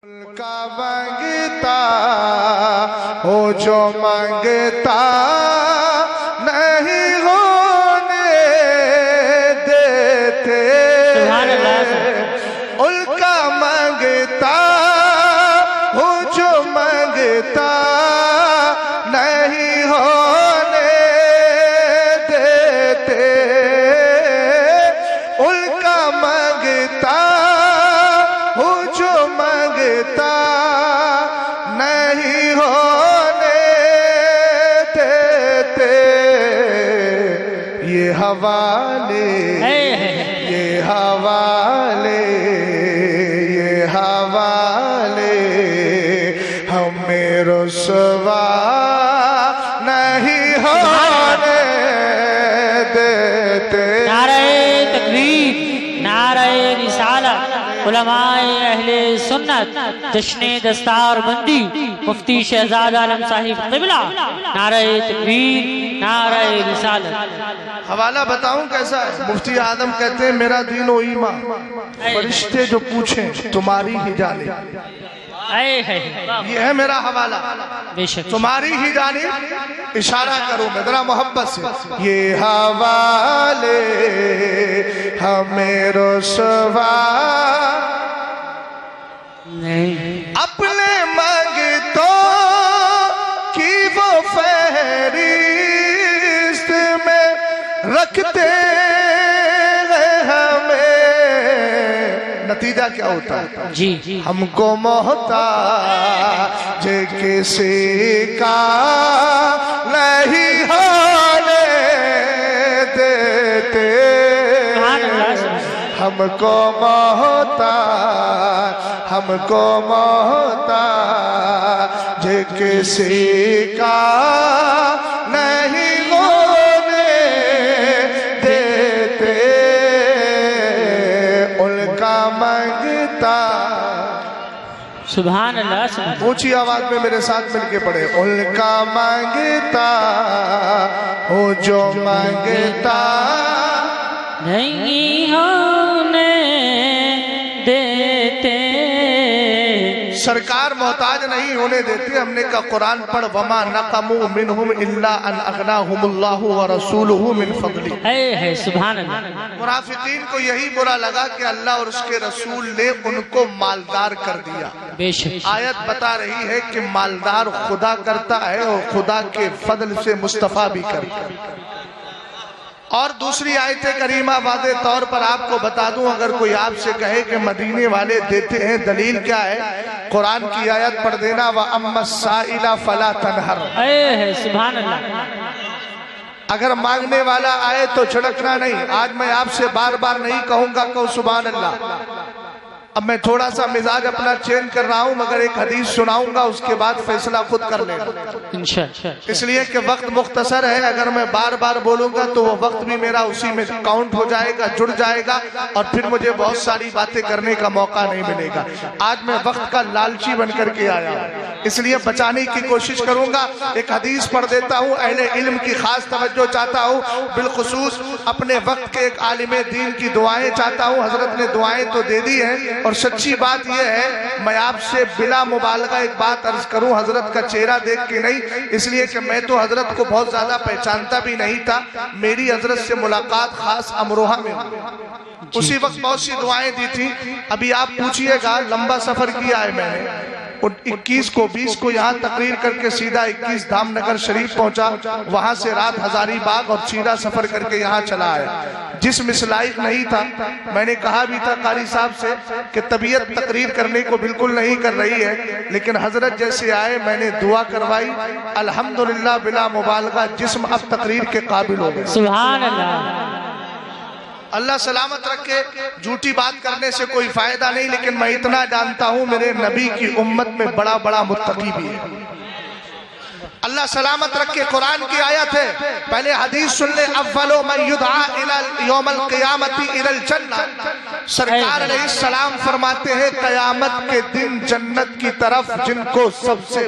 کا مانگتا ہو جو مانگتا نہیں ہونے دیتے، ان کا مانگتا ہو جو مانگتا نہیں ہونے دیتے، ان کا مانگتا ہو جو مانگتا نہیں ہونے دیتے، یہ حوالے یہ حوالے یہ حوالے ہمیں رسوا نہیں ہونے دیتے۔ نعرہ تکبیر، نعرہ رسالت، علماء اہل سنت، جشن دستار بندی، مفتی شہزاد عالم صاحب قبلہ، نعرہ تکبیر، نعرہ رسالت۔ حوالہ بتاؤں کیسا ہے؟ مفتی آدم کہتے ہیں میرا دین و ایمان فرشتے جو پوچھیں تمہاری ہی جانب، یہ ہے میرا حوالہ، تمہاری ہی جانب اشارہ کروں میں ذرا محبت سے۔ یہ حوالے ہمیں رسوا اپنے مانگتوں کی وہ فہرست میں رکھتے ہیں ہمیں، نتیجہ کیا ہوتا ہے؟ جی ہم کو محتاج کسی کا نہیں ہونے دیتے، ہم کو محتاج کسی کا نہیں ہونے دیتے، ان کا مانگتا۔ سبحان اللہ، اونچی آواز میں میرے ساتھ مل کے پڑھے، ان کا مانگتا ہو جو مانگتا نہیں ہونے دیتے۔ سرکار محتاج نہیں ہونے دیتے۔ ہم نے کہا قرآن پڑھ، وما نقموا منہم الا ان اغناہم اللہ ورسولہ من فضلہ۔ سبحان اللہ۔ منافقین کو یہی برا لگا کہ اللہ اور اس کے رسول نے ان کو مالدار کر دیا۔ بے شک آیت بتا رہی ہے کہ مالدار خدا کرتا ہے اور خدا کے فضل سے مصطفیٰ بھی کرتا ہے۔ اور دوسری آیت کریمہ واضح طور پر آپ کو بتا دوں، اگر کوئی آپ سے کہے کہ مدینے والے دیتے ہیں، دلیل کیا ہے؟ قرآن کی آیت پڑھ دینا، وَأَمَّا السَّائِلَ فَلَا تَنْهَرْ۔ سبحان اللہ۔ اگر مانگنے والا آئے تو چھڑکنا نہیں۔ آج میں آپ سے بار بار نہیں کہوں گا کہ سبحان اللہ۔ اب میں تھوڑا سا مزاج اپنا چینج کر رہا ہوں، مگر ایک حدیث سناؤں گا، اس کے بعد فیصلہ خود کر لے گا، اس لیے کہ وقت مختصر ہے۔ اگر میں بار بار بولوں گا تو وہ وقت بھی میرا اسی میں کاؤنٹ ہو جائے گا، جڑ جائے گا، اور پھر مجھے بہت ساری باتیں کرنے کا موقع نہیں ملے گا۔ آج میں وقت کا لالچی بن کر کے آیا ہوں، اس لیے بچانے کی کوشش کروں گا۔ ایک حدیث پڑھ دیتا ہوں، اہل علم کی خاص توجہ چاہتا ہوں، بالخصوص اپنے وقت کے ایک عالم دین کی دعائیں چاہتا ہوں۔ حضرت نے دعائیں تو دے دی ہیں، اور سچی بات یہ ہے میں آپ سے بلا مبالغہ ایک بات عرض کروں، حضرت کا چہرہ دیکھ کے نہیں، اس لیے کہ میں تو حضرت کو بہت زیادہ پہچانتا بھی نہیں تھا۔ میری حضرت سے ملاقات خاص امروہہ میں ہوئی، اسی وقت بہت سی دعائیں دی تھی۔ ابھی آپ پوچھئے گا، لمبا سفر کیا ہے میں نے، 21 کو یہاں تقریر کر کے سیدھا 21 دھام نگر شریف پہنچا، وہاں سے رات ہزاری باغ اور سیدھا سفر کر کے یہاں چلا آیا۔ جسم اس لائق نہیں تھا، میں نے کہا بھی تھا قاری صاحب سے کہ طبیعت تقریر کرنے کو بالکل نہیں کر رہی ہے، لیکن حضرت جیسے آئے میں نے دعا کروائی، الحمدللہ بلا مبالغہ جسم اب تقریر کے قابل ہو گئے۔ سبحان اللہ۔ اللہ سلامت رکھے، جھوٹی بات کرنے سے کوئی فائدہ نہیں، لیکن میں اتنا جانتا ہوں میرے نبی کی امت میں بڑا بڑا متقی بھی ہے۔ اللہ سلامت رکھے، قرآن کی آیت ہے، پہلے حدیث سن لے، اولو من یدعا یوم القیامت الی الجنہ۔ سرکار علیہ السلام فرماتے ہیں قیامت کے دن جنت کی طرف جن کو سب سے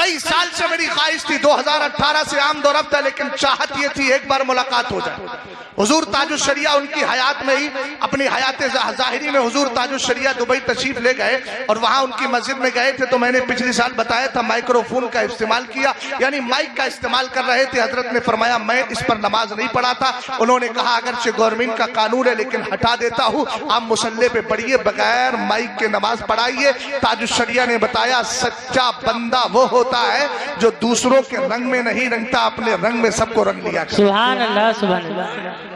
کئی سال سے میری خواہش تھی، 2018 سے آمد و رفت ہے، لیکن چاہت یہ تھی ایک بار ملاقات ہو جائے۔ حضور تاج الشریعہ ان کی حیات میں ہی، اپنی حیات ظاہری میں حضور تاج الشریعہ دبئی تشریف لے گئے اور وہاں ان کی مسجد میں گئے تھے، تو میں نے پچھلی سال بتایا تھا مائکرو فون کا استعمال کیا، یعنی مائک کا استعمال کر رہے تھے۔ حضرت نے فرمایا میں اس پر نماز نہیں پڑھاتا۔ انہوں نے کہا اگرچہ گورنمنٹ کا قانون ہے لیکن ہٹا دیتا ہوں، آپ مصلی پہ پڑھیے، بغیر مائک کے نماز پڑھائیے۔ تاج الشریعہ نے بتایا سچا بندہ وہ ہوتا ہے جو دوسروں کے رنگ میں نہیں رنگتا، اپنے رنگ میں سب کو رنگ لیا کرتا۔ سبحان اللہ سبحان اللہ۔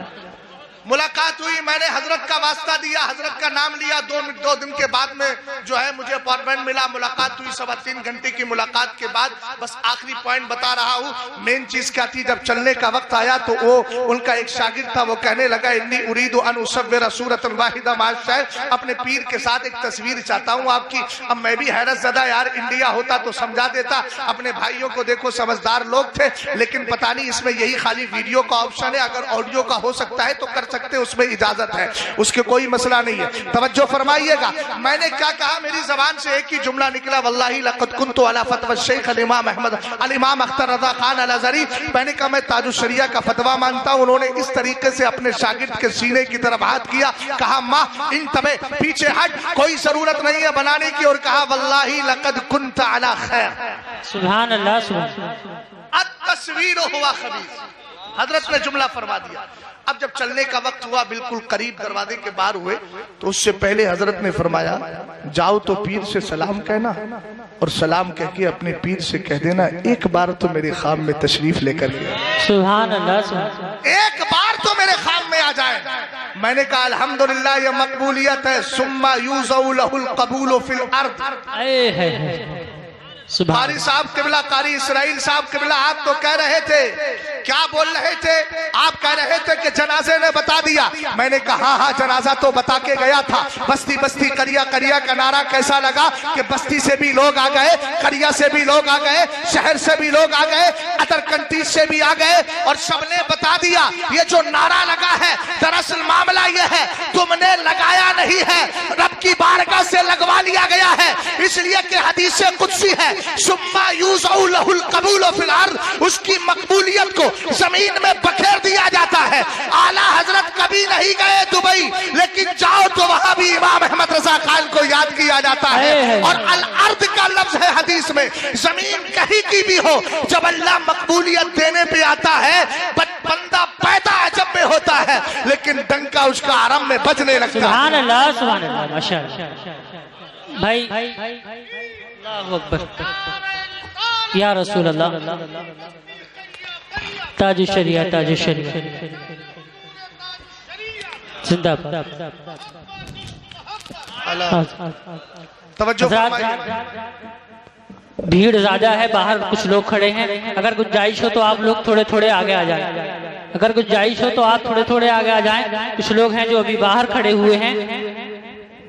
ملاقات ہوئی، میں نے حضرت کا واسطہ دیا، حضرت کا نام لیا، دو دن کے بعد میں جو ہے مجھے اپارٹمنٹ ملا، ملاقات ہوئی، 3.25 گھنٹے کی ملاقات کے بعد بس آخری پوائنٹ بتا رہا ہوں۔ مین چیز کیا تھی، جب چلنے کا وقت آیا تو وہ ان کا ایک شاگرد تھا، وہ کہنے لگا انی اريد ان اصور صورۃ واحدہ مع الشیخ، اپنے پیر کے ساتھ ایک تصویر چاہتا ہوں آپ کی۔ اب میں بھی حیرت زدہ، یار انڈیا ہوتا تو سمجھا دیتا، اپنے بھائیوں کو دیکھو سمجھدار لوگ تھے، لیکن پتہ نہیں اس میں یہی خالی ویڈیو کا آپشن ہے، اگر آڈیو کا ہو سکتا ہے تو کر سکتے، اس میں اجازت ہے، اس کے کوئی مسئلہ نہیں ہے۔ توجہ فرمائیے گا، میں نے کیا کہا، میری زبان سے ایک ہی جملہ نکلا، واللہ لقد كنت على فتوى الشیخ الامام اختر رضا خان الازہری۔ میں نے کہا میں تاج الشریعہ کا فتویٰ مانتا ہوں۔ انہوں نے اس طریقے سے اپنے شاگرد کے سینے کی طرف ہاتھ کیا، کہا ماں انتبہ، پیچھے ہٹ، کوئی ضرورت نہیں ہے بنانے کی، اور کہا واللہ لقد كنت على خیر۔ سبحان اللہ سبحان اللہ۔ التصویر ہوا خبیث، حضرت نے جملہ فرما دیا۔ اب جب چلنے کا وقت ہوا، بالکل قریب دروازے کے باہر ہوئے، تو اس سے پہلے حضرت نے فرمایا جاؤ تو پیر سے سلام کہنا، اور سلام کہہ کے اپنے پیر سے کہہ دینا ایک بار تو میرے خام میں تشریف لے کر گیا، سبحان اللہ سبحان اللہ۔ ایک بار تو میرے خام میں آ جائے۔ میں نے کہا الحمدللہ یہ مقبولیت ہے، ثم یوزع لہ القبول فی الارض۔ قاری صاحب قبلہ، قاری اسرائیل صاحب قبلہ، آپ تو کہہ رہے تھے، کیا بول رہے تھے؟ آپ کہہ رہے تھے کہ جنازے نے بتا دیا۔ میں نے کہا ہاں جنازہ تو بتا کے گیا تھا۔ بستی بستی قریہ قریہ کا نعرہ کیسا لگا کہ بستی سے بھی لوگ آ گئے، قریہ سے بھی لوگ آ گئے، شہر سے بھی لوگ آ گئے، ادر کنٹریز سے بھی آ گئے، اور سب نے بتا دیا یہ جو نعرہ لگا ہے دراصل معاملہ یہ ہے تم نے لگایا نہیں ہے، رب کی بارگاہ سے لگوا لیا گیا ہے، اس لیے کہ حدیث قدسی ہے ثم یوزع لہ القبول فی الارض، اس کی مقبولیت کو زمین میں بکھیر دیا جاتا ہے۔ اعلیٰ حضرت کبھی نہیں گئے دبئی، لیکن جاؤ تو وہاں بھی امام احمد رضا خان کو یاد کیا جاتا ہے، اور الارض کا لفظ ہے حدیث میں، زمین کہیں کی بھی ہو، جب اللہ مقبولیت دینے پہ آتا ہے بندہ پیدا عجب میں ہوتا ہے، لیکن ڈنکا اس کا حرم میں بجنے لگتا ہے۔ سبحان اللہ سبحان اللہ، ماشاء اللہ۔ بھائی اللہ اکبر، یا رسول اللہ، تاج الشریعہ تاج الشریعہ زندہ باد۔ توجہ فرمائیے، بھیڑ زیادہ ہے، باہر کچھ لوگ کھڑے ہیں، اگر کچھ جائش ہو تو آپ لوگ تھوڑے تھوڑے آگے آ جائیں، اگر کچھ جائش ہو تو آپ تھوڑے تھوڑے آگے آ جائیں، کچھ لوگ ہیں جو ابھی باہر کھڑے ہوئے ہیں۔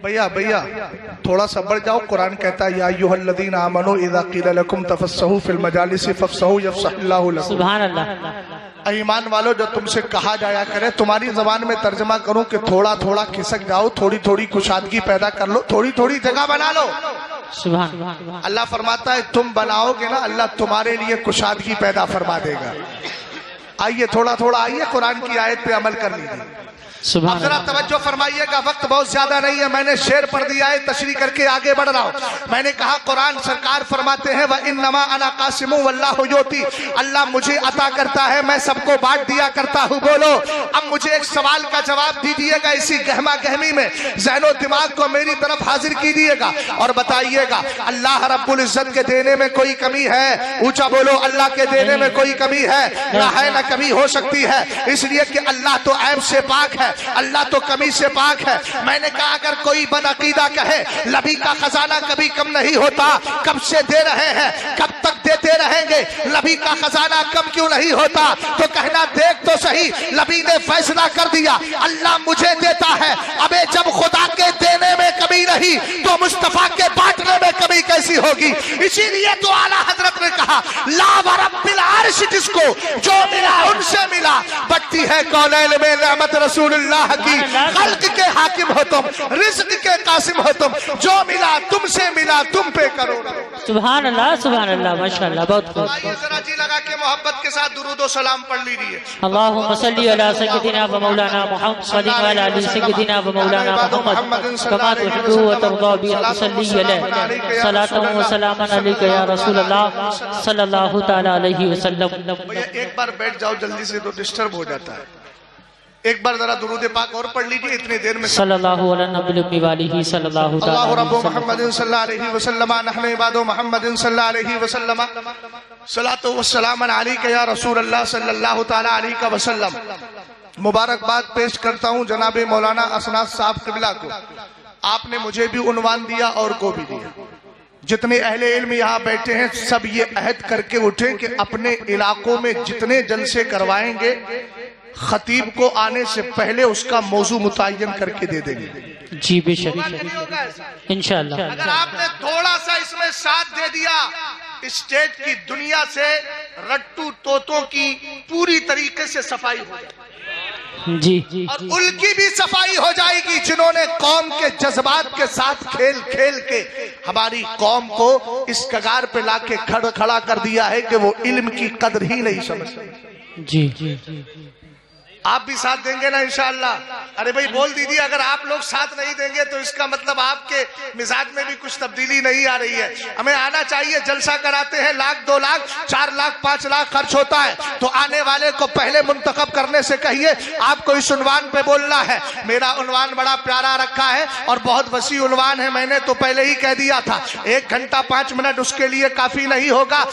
بھیا تھوڑا سا بڑھ جاؤ، قرآن کہتا ہے یا ایھا الذین آمنوا اذا قیل لکم تفسحوا فی المجالس فافسحوا یفسح اللہ لکم۔ سبحان اللہ۔ ایمان والو، جو تم سے کہا جایا کرے، تمہاری زبان میں ترجمہ کروں کہ تھوڑا تھوڑا کھسک جاؤ، تھوڑی تھوڑی کشادگی پیدا کر لو، تھوڑی تھوڑی جگہ بنا لو۔ سبحان اللہ فرماتا ہے تم بناؤ گے نا، اللہ تمہارے لیے کشادگی پیدا فرما دے گا۔ آئیے تھوڑا تھوڑا آئیے، قرآن کی آیت پہ عمل کر لیجیے۔ اب ذرا توجہ فرمائیے گا، وقت بہت زیادہ نہیں ہے، میں نے شعر پڑھ دیا ہے، تشریح کر کے آگے بڑھ رہا ہوں۔ میں نے کہا قرآن سرکار فرماتے ہیں وَإِنَّمَا أَنَا قَاسِمٌ وَاللَّهُ يُؤْتِي، اللہ مجھے عطا کرتا ہے، میں سب کو بانٹ دیا کرتا ہوں۔ بولو اب مجھے ایک سوال کا جواب دیجیے گا، اسی گہما گہمی میں ذہن و دماغ کو میری طرف حاضر کیجیے گا اور بتائیے گا اللہ رب العزت کے دینے میں کوئی کمی ہے؟ اونچا بولو، اللہ کے دینے میں کوئی کمی ہے؟ نہ ہے نہ کمی ہو سکتی ہے، اس لیے کہ اللہ تو عیب سے پاک ہے، اللہ تو کمی سے پاک ہے۔ میں نے کہا اگر کوئی بدعقیدہ کہے نبی کا خزانہ کبھی کم نہیں ہوتا، کب سے دے رہے ہیں، کب تک دیتے رہیں گے، نبی کا خزانہ کم کیوں نہیں ہوتا؟ تو کہنا دیکھ تو صحیح، نبی نے فیصلہ کر دیا اللہ مجھے دیتا ہے، ابے جب خدا کے دینے میں کمی نہیں تو مصطفیٰ کے بانٹنے میں کمی کیسی ہوگی؟ اسی لیے تو اعلیٰ حضرت نے نے کہا لا ورب العرش، جس کو جو ملا ان سے ملا، بٹتی ہے کونین میں نعمت رسول اللہ کی، خلق کے حاکم ہو تم، رزق کے قاسم ہو تم، جو ملا تم سے ملا تم پہ کرو۔ سبحان اللہ ماشاءاللہ، بہت خوب۔ آئیے ذرا جی لگا کے محبت کے ساتھ درود و سلام پڑھ لیجیے۔ اللہم صلی علی سیدنا و مولانا محمد وعلی آل سیدنا و مولانا محمد کما تحب و ترضى بأن تصلی علیہ صلاۃ و سلام علیک یا رسول اللہ صلی اللہ تعالی علیہ وسلم۔ ایک بار بیٹھ جاؤ جلدی سے تو ڈسٹرب ہو جاتا ہے، ایک بار ذرا درود پاک اور پڑھ لیجیے اتنی دیر میں۔ صلی اللہ علیہ نبی الامی والہ صلی اللہ تعالی اللہ رب علیہ وسلم۔ محمد صلی اللہ علیہ وسلم، نحن عباد محمد صلی اللہ علیہ وسلم، صلاۃ و سلام علیک یا رسول اللہ صلی اللہ تعالی علیہ وسلم۔ مبارکباد پیش کرتا ہوں جناب مولانا اسناد صاحب قبلہ کو، آپ نے مجھے بھی عنوان دیا اور کو بھی دیا۔ جتنے اہل علم یہاں بیٹھے ہیں سب یہ عہد کر کے اٹھیں کہ اپنے علاقوں میں جتنے جلسے کروائیں گے خطیب کو آنے سے پہلے اس کا موضوع متعین کر کے دے دیں گے۔ جی بے شک انشاءاللہ۔ اگر آپ نے تھوڑا سا اس میں ساتھ دے دیا، اسٹیٹ کی دنیا سے رٹو توتوں کی پوری طریقے سے صفائی ہو جائے جی اور ان کی بھی صفائی ہو جائے گی جنہوں نے قوم کے جذبات کے ساتھ کھیل کھیل کے ہماری قوم کو اس کگار پہ لا کے کھڑا کر دیا ہے کہ وہ علم کی قدر ہی نہیں سمجھتے۔ جی آپ بھی ساتھ دیں گے نا انشاءاللہ؟ ارے بھائی بول دیجیے، اگر آپ لوگ ساتھ نہیں دیں گے تو اس کا مطلب آپ کے مزاج میں بھی کچھ تبدیلی نہیں آ رہی ہے۔ ہمیں آنا چاہیے، جلسہ کراتے ہیں 1,00,000 2,00,000 4,00,000 5,00,000 خرچ ہوتا ہے تو آنے والے کو پہلے منتخب کرنے سے کہیے آپ کو اس عنوان پہ بولنا ہے۔ میرا عنوان بڑا پیارا رکھا ہے اور بہت وسیع عنوان ہے، میں نے تو پہلے ہی کہہ دیا تھا 1 گھنٹہ 5 منٹ اس کے لیے کافی نہیں ہوگا۔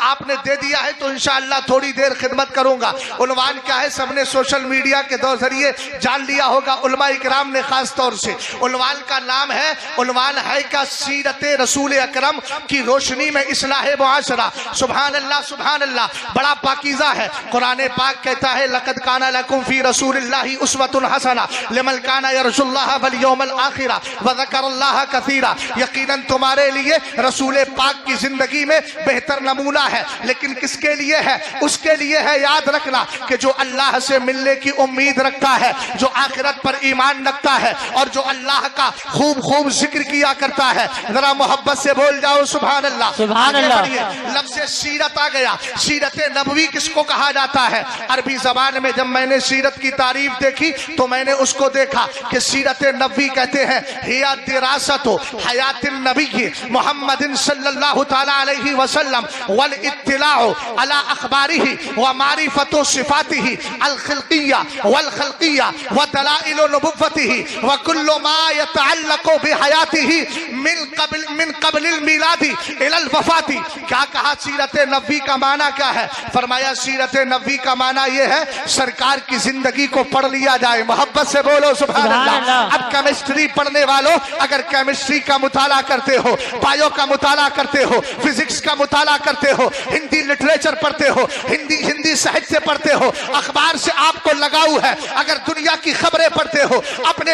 آپ نے دے دیا ہے تو انشاءاللہ تھوڑی دیر خدمت کروں گا۔ عنوان کیا ہے سب نے سوشل میڈیا کے دو ذریعے جان لیا ہوگا، علماء کرام نے خاص طور سے۔ عنوان کا نام ہے، عنوان ہے کا سیرت رسول اکرم کی روشنی میں اصلاح معاشرہ۔ سبحان اللہ سبحان اللہ، بڑا پاکیزہ ہے۔ قرآن پاک کہتا ہے لقد کان لکم فی رسول اللہ اسوۃ حسنہ لمن کان یرجو اللہ والیوم الآخر وذکر اللہ کثیرا۔ یقیناً تمہارے لیے رسول پاک کی زندگی میں بہتر نمونہ ہے، لیکن کس کے لیے ہے؟ اس کے لیے ہے، یاد رکھنا، کہ جو اللہ سے ملنے کی امید رکھتا ہے، جو آخرت پر ایمان رکھتا ہے اور جو اللہ کا خوب ذکر کیا کرتا ہے۔ ذرا محبت سے بول جاؤ سبحان اللہ سبحان اللہ۔ لفظ سیرت آ گیا۔ سیرت نبوی کس کو کہا جاتا ہے؟ عربی زبان میں جب میں نے سیرت کی تعریف دیکھی تو میں نے اس کو دیکھا کہ سیرت نبوی کہتے ہیں ہی دراست حیات النبی محمد صلی اللہ تعالی علیہ وسلم والاطلاع علی اخبارہ ومعرفت صفاتہ الخلقیہ والخلقیہ ودلائل نبوتہ وکل ما يتعلق بحیاتہ من قبل المیلاد الى الوفات۔ کیا کہا سیرت نبوی کا معنی کیا ہے؟ فرمایا سیرت نبوی کا معنی یہ ہے سرکار کی زندگی کو پڑھ لیا جائے۔ محبت سے بولو سبحان اللہ۔ اب کیمسٹری پڑھنے والوں اگر کیمسٹری کا مطالعہ کرتے ہو، بایو کا مطالعہ کرتے ہو، فزکس کا مطالعہ کرتے ہو، ہندی لٹریچر پڑھتے ہو، ہندی ساہتیہ پڑھتے ہو، اخبار سے آپ کو لگاؤ ہے، اگر دنیا کی خبریں پڑھتے ہو،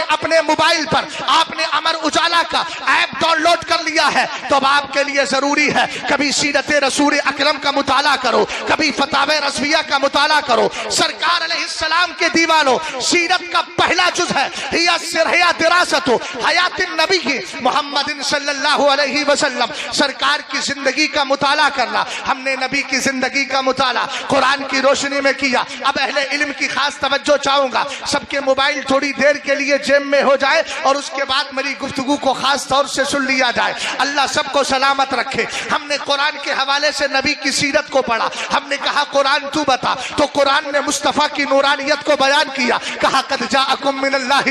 اپنے موبائل پر آپ نے امر اجالا کا ایپ ڈاؤن لوڈ کر لیا ہے، تو اب آپ کے لیے ضروری ہے کبھی سیرت رسول اکرم کا مطالعہ کرو، کبھی فتاوی رضویہ کا مطالعہ کرو۔ سرکار علیہ السلام کے دیوانوں، سیرت کا پہلا جز ہے ہی دراست حیات النبی محمد صلی اللہ علیہ وسلم، سرکار کی زندگی کا مطالعہ کرنا۔ ہم نے نبی کی زندگی کا مطالعہ قرآن کی روشنی میں کیا۔ اب اہل علم کی خاص توجہ چاہوں گا، سب کے موبائل تھوڑی دیر کے لیے جیب میں ہو جائے اور اس کے بعد میری گفتگو کو خاص طور سے سن لیا جائے۔ اللہ سب کو سلامت رکھے۔ ہم نے قرآن کے حوالے سے نبی کی سیرت کو پڑھا، ہم نے کہا قرآن تو بتا، تو قرآن نے مصطفیٰ کی نورانیت کو بیان کیا، کہا قد جاءکم من اللہ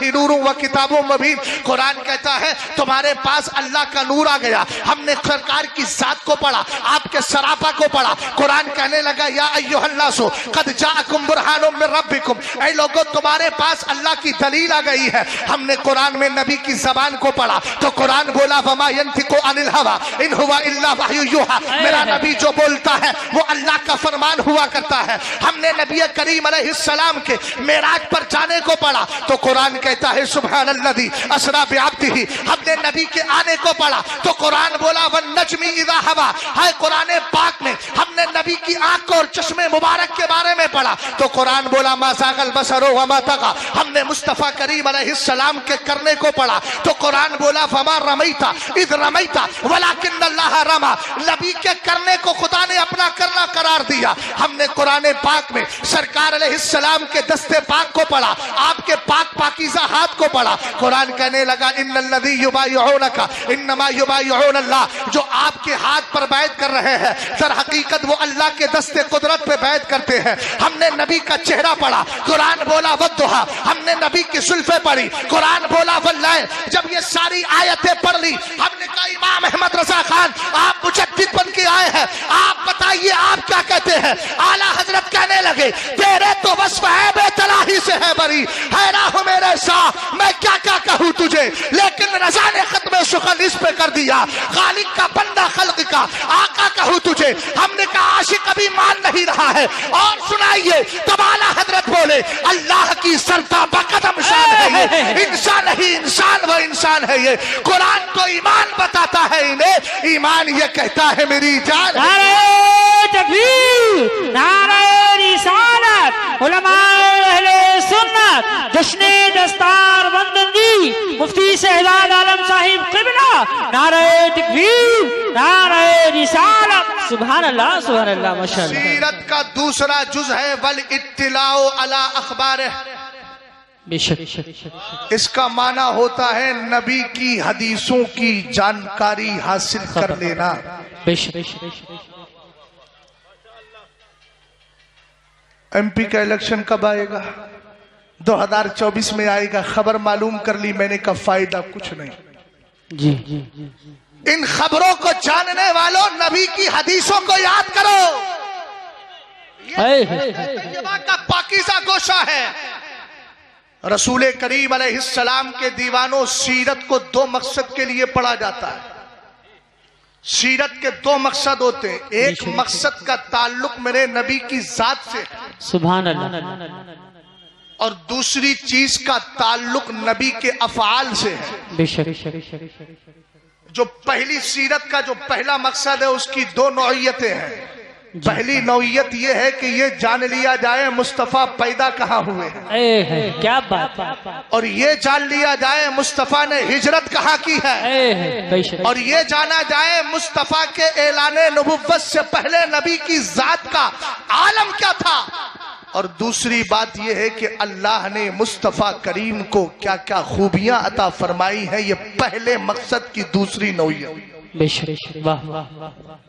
نور و کتاب مبین۔ قرآن کہتا ہے تمہارے پاس اللہ کا نور آ گیا۔ ہم نے سرکار کی ذات کو پڑھا، آپ کے سراپا کو پڑھا۔ قرآن کہنے لگا یا ایھا الناس قد جاءکم برہان من ربکم، اے لوگو تمہارے پاس اللہ کی دلیل آ گئی ہے، ہم نے قرآن میں نبی کی زبان کو پڑھا تو قرآن بولا وما ينطق عن الهوى ان هو الا وحی یوحى، میرا نبی جو بولتا ہے وہ اللہ کا فرمان ہوا کرتا ہے۔ ہم نے نبی کریم علیہ السلام کے معراج پر جانے کو پڑھا تو قرآن کہتا ہے سبحان الذی اسری بعبدہ۔ ہم نے نبی کے آنے کو پڑھا تو قرآن بولا والنجم اذا ہوا۔ ہے قرآن پاک میں ہم نے نبی کی آنکھ اور چشمے مبارک کے بارے میں پڑھا تو قرآن بولا ما زاغ البصر وما طغى۔ ہم نے مصطفیٰ کریم علیہ السلام کے کرنے کو پڑھا تو قرآن بولا فما رمیت اذ رمیت ولکن اللہ رمی۔ نبی کے کرنے کو خدا نے اپنا کرنا قرار دیا۔ ہم نے قرآن پاک میں سرکار علیہ السلام کے دستے پاک کو پڑھا، آپ کے پاک پاکیزہ ہاتھ کو پڑھا۔ قرآن کہنے لگا ان الذی یبایعونک انما یبایعون اللہ، جو آپ کے ہاتھ پر بیعت کر رہے ہیں در حقیقت وہ اللہ کے دستے قدرت پہ بیعت کرتے ہیں۔ ہم نے نبی کا چہرہ پڑھا، قرآن بولا والضحیٰ۔ ہم نے نبی کی زلفیں پڑھی، قرآن بولا واللیل۔ جب یہ ساری آیتیں پڑھ لی ہم نے کہا امام احمد رضا خان آپ مجدد بن کے آئے ہیں، آپ بتائیے آپ کیا کہتے ہیں؟ اعلیٰ حضرت کہنے لگے تیرے تو وصف ہے بے تلاہی سے ہے بری، ہے راہ میرے ساتھ میں کیا کیا کہوں تجھے، لیکن رضا نے ختم سخن اس پہ کر دیا، خالق کا بندہ خلق کا آقا کہوں تجھے۔ ہم نے کہا عاشق ابھی مان نہیں رہا ہے، اور سنائیے تب اعلیٰ حضرت بولے اللہ کی سرتا بقدم شان ہے یہ، انسان نہیں انسان وہ انسان ہے یہ۔ قرآن تو ایمان بتاتا ہے انہیں، ایمان یہ کہتا ہے میری جان۔ نعرہ تکبیر، نعرہ رسالت، علماء اہل سنت، جشن دستار بندگی، مفتی شہزاد عالم صاحب قبلہ، نعرہ تکبیر، نعرہ رسالت۔ سبحان اللہ سبحان اللہ ماشاءاللہ۔ سیرت کا دوسرا جز ہے والاطلاع علی اخبارہ۔ بے شک اس کا معنی ہوتا ہے نبی کی حدیثوں کی جانکاری حاصل کر لینا۔ بے شک۔ ایم پی کا الیکشن کب آئے گا؟ 2024 میں آئے گا، خبر معلوم کر لی میں نے، کا فائدہ کچھ نہیں۔ جی ان خبروں کو جاننے والوں نبی کی حدیثوں کو یاد کرو، یہ طیبہ کا پاکیزہ گوشہ ہے۔ رسول کریم علیہ السلام کے دیوانوں، سیرت کو دو مقصد کے لیے پڑھا جاتا ہے۔ سیرت کے دو مقصد ہوتے ہیں، ایک مقصد کا تعلق میرے نبی کی ذات سے ہے، سبحان اللہ، اور دوسری چیز کا تعلق نبی کے افعال سے ہے۔ بے شک۔ جو پہلی سیرت کا جو پہلا مقصد ہے اس کی دو نوعیتیں ہیں۔ پہلی نوعیت یہ ہے کہ یہ جان لیا جائے مصطفیٰ پیدا کہاں ہوئے ہیں، کیا بات، اور یہ جان لیا جائے مصطفیٰ نے ہجرت کہاں کی ہے، اور یہ جانا جائے مصطفیٰ کے اعلان نبوت سے پہلے نبی کی ذات کا عالم کیا تھا۔ اور دوسری بات یہ ہے کہ اللہ نے مصطفیٰ کریم کو کیا کیا خوبیاں عطا فرمائی ہیں، یہ پہلے مقصد کی دوسری نوعیت۔ بے شک، واہ واہ۔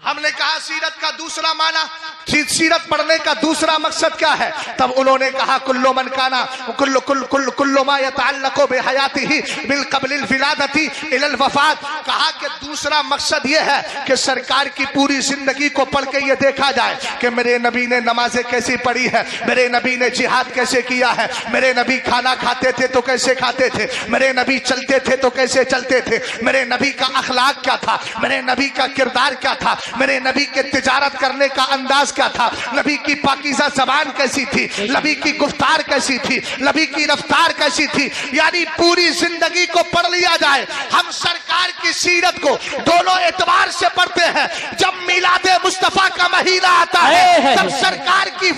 ہم نے کہا سیرت کا دوسرا معنی، سیرت پڑھنے کا دوسرا مقصد کیا ہے؟ تب انہوں نے کہا کل من کانا کل ما یتعلق بحیاتہ من قبل الولادۃ الی الوفات۔ کہا کہ دوسرا مقصد یہ ہے کہ سرکار کی پوری زندگی کو پڑھ کے یہ دیکھا جائے کہ میرے نبی نے نمازیں کیسی پڑھی ہے، میرے نبی نے جہاد کیسے کیا ہے، میرے نبی کھانا کھاتے تھے تو کیسے کھاتے تھے، میرے نبی چلتے تھے تو کیسے چلتے تھے، میرے نبی کا اخلاق کیا تھا، میرے نبی کا کردار کیا تھا، میرے نبی کے تجارت کرنے کا انداز کیا تھا، نبی کی پاکیزہ زبان کیسی تھی، نبی کی گفتار کیسی تھی، نبی کی رفتار کیسی تھی۔ یعنی پوری زندگی کو پڑھ لیا جائے۔ ہم سرکار کی سیرت کو دونوں اعتبار سے پڑھتے ہیں۔ جب میلاد مصطفیٰ کا مہینہ آتا ہے تب سرکار کی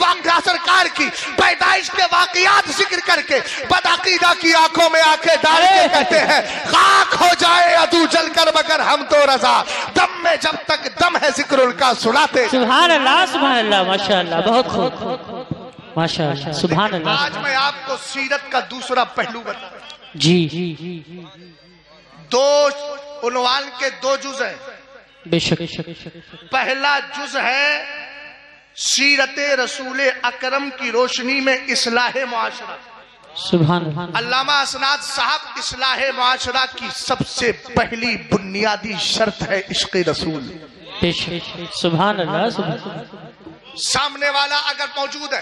پیدائش کے واقعات ذکر کر کے بدعقیدہ کی آنکھوں میں آنکھیں ڈال کے کہتے ہیں خاک ہو جائے عدو جل کر مگر ہم تو رضا، دم میں جب تک دم ہے ذکر ان کا سناتے۔ سبحان اللہ سبحان اللہ ماشاءاللہ، بہت خوب ماشاءاللہ سبحان اللہ۔ آج میں آپ کو سیرت کا دوسرا پہلو بتاتا ہوں۔ جی، دو عنوان کے دو جز ہیں۔ بے شک۔ پہلا جز ہے سیرت رسول اکرم کی روشنی میں اصلاح معاشرہ۔ سبحان اللہ۔ علامہ اسناد صاحب، اصلاح معاشرہ کی سب سے پہلی بنیادی شرط ہے عشق رسول۔ بے شک، سبحان اللہ سبحان اللہ۔ سامنے والا اگر موجود ہے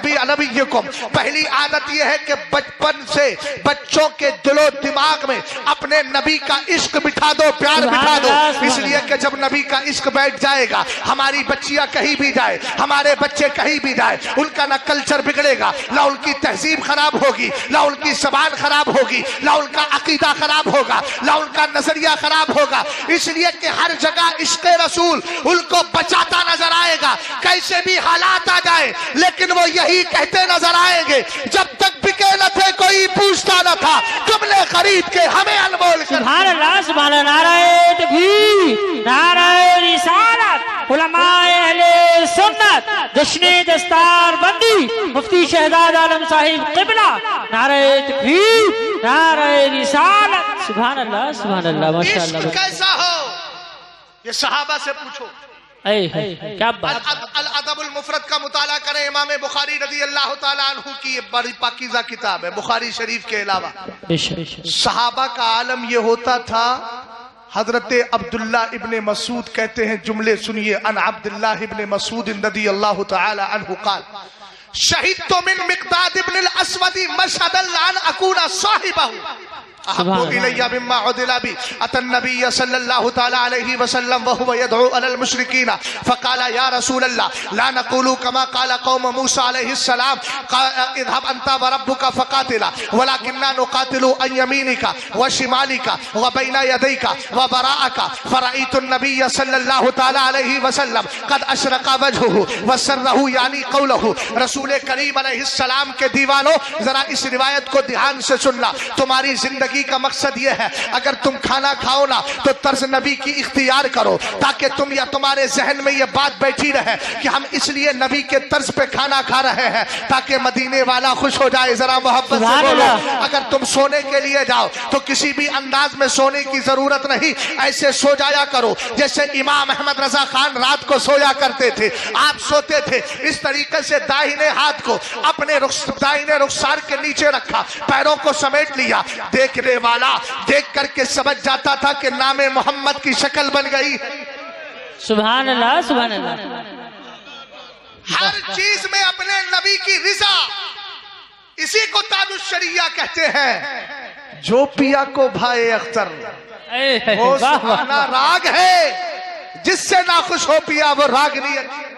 حبی نبیکم، پہلی عادت یہ ہے کہ بچپن سے بچوں کے دل و دماغ میں اپنے نبی کا عشق بٹھا دو، پیار بٹھا دو، اس لیے کہ جب نبی کا عشق بیٹھ جائے گا، ہماری بچیاں کہیں بھی جائے، ہمارے بچے کہیں بھی جائے، ان کا نہ کلچر بگڑے گا، نہ ان کی تہذیب خراب ہوگی، نہ ان کی زبان خراب ہوگی، نہ ان کا عقیدہ خراب ہوگا، نہ ان کا نظریہ خراب ہوگا، اس لیے کہ ہر جگہ عشق رسول ان کو بچاتا نظر آئے گا، کیسے بھی حالات آ جائے لیکن وہ یہی کہتے نظر آئیں گے، جب تک بکے نہ تھے کوئی پوچھتا نہ تھا، تم نے خرید کے ہمیں انمول کر سبحان اللہ سبحان اللہ، نعرہ تکبیر، نعرہ رسالت، علماء اہل سنت، جشن دستار بندی، مفتی شہزاد عالم صاحب قبلہ، نعرہ تکبیر، نعرہ رسالت، سبحان اللہ سبحان اللہ، ماشاءاللہ۔ عشق کیسا ہو یہ صحابہ سے پوچھو۔ کیا بات، الادب المفرد کا مطالعہ کریں، امام بخاری رضی اللہ تعالیٰ عنہ کی یہ بڑی پاکیزہ کتاب ہے، بخاری شریف کے علاوہ۔ صحابہ کا عالم یہ ہوتا تھا، حضرت عبداللہ ابن مسعود کہتے ہیں، جملے سنیے، ان عبداللہ ابن مسعود رضی اللہ تعالی عنہ قال شہدت من مقداد ابن الاسود مشهدا لان اكون صاحبه احب الي مما عدل بي اتى النبي صلى الله تعالى عليه وسلم وهو يدعو على المشركين فقال يا رسول الله لا نقول كما قال قوم موسى عليه السلام اذهب انت وربك فقاتلا ولكننا نقاتل عن يمينك وشمالك وبين يديك وبراءك فرأيت النبي صلى الله تعالى عليه وسلم قد اشرق وجهه وسره يعني قوله رسول کریم علیہ السلام کے دیوانوں ذرا اس روایت کو دھیان سے سننا، تمہاری زندگی کا مقصد یہ ہے اگر تم کھانا کھاؤ نا تو طرز نبی کی اختیار کرو، تاکہ تم یا تمہارے ذہن میں یہ بات بیٹھی رہے کہ ہم اس لیے نبی کے طرز پہ کھانا کھا رہے ہیں تاکہ مدینے والا خوش ہو جائے، ذرا محبت سے بولو۔ اگر تم سونے کے لیے جاؤ تو کسی بھی انداز میں سونے کی ضرورت نہیں، ایسے سو جایا کرو جیسے امام احمد رضا خان رات کو سویا کرتے تھے، آپ سوتے تھے اس طریقے سے، داہنے ہاتھ کو اپنے دائیں رخسار کے نیچے رکھا، پیروں کو سمیٹ لیا، دیکھنے والا دیکھ کر کے سمجھ جاتا تھا کہ نام محمد کی شکل بن گئی۔ سبحان اللہ سبحان اللہ۔ ہر چیز میں اپنے نبی کی رضا، اسی کو تاج الشریعہ کہتے ہیں، جو پیا کو بھائے اختر وہ سبحانہ راگ ہے، جس سے ناخوش ہو پیا وہ راگ نہیں اچھی۔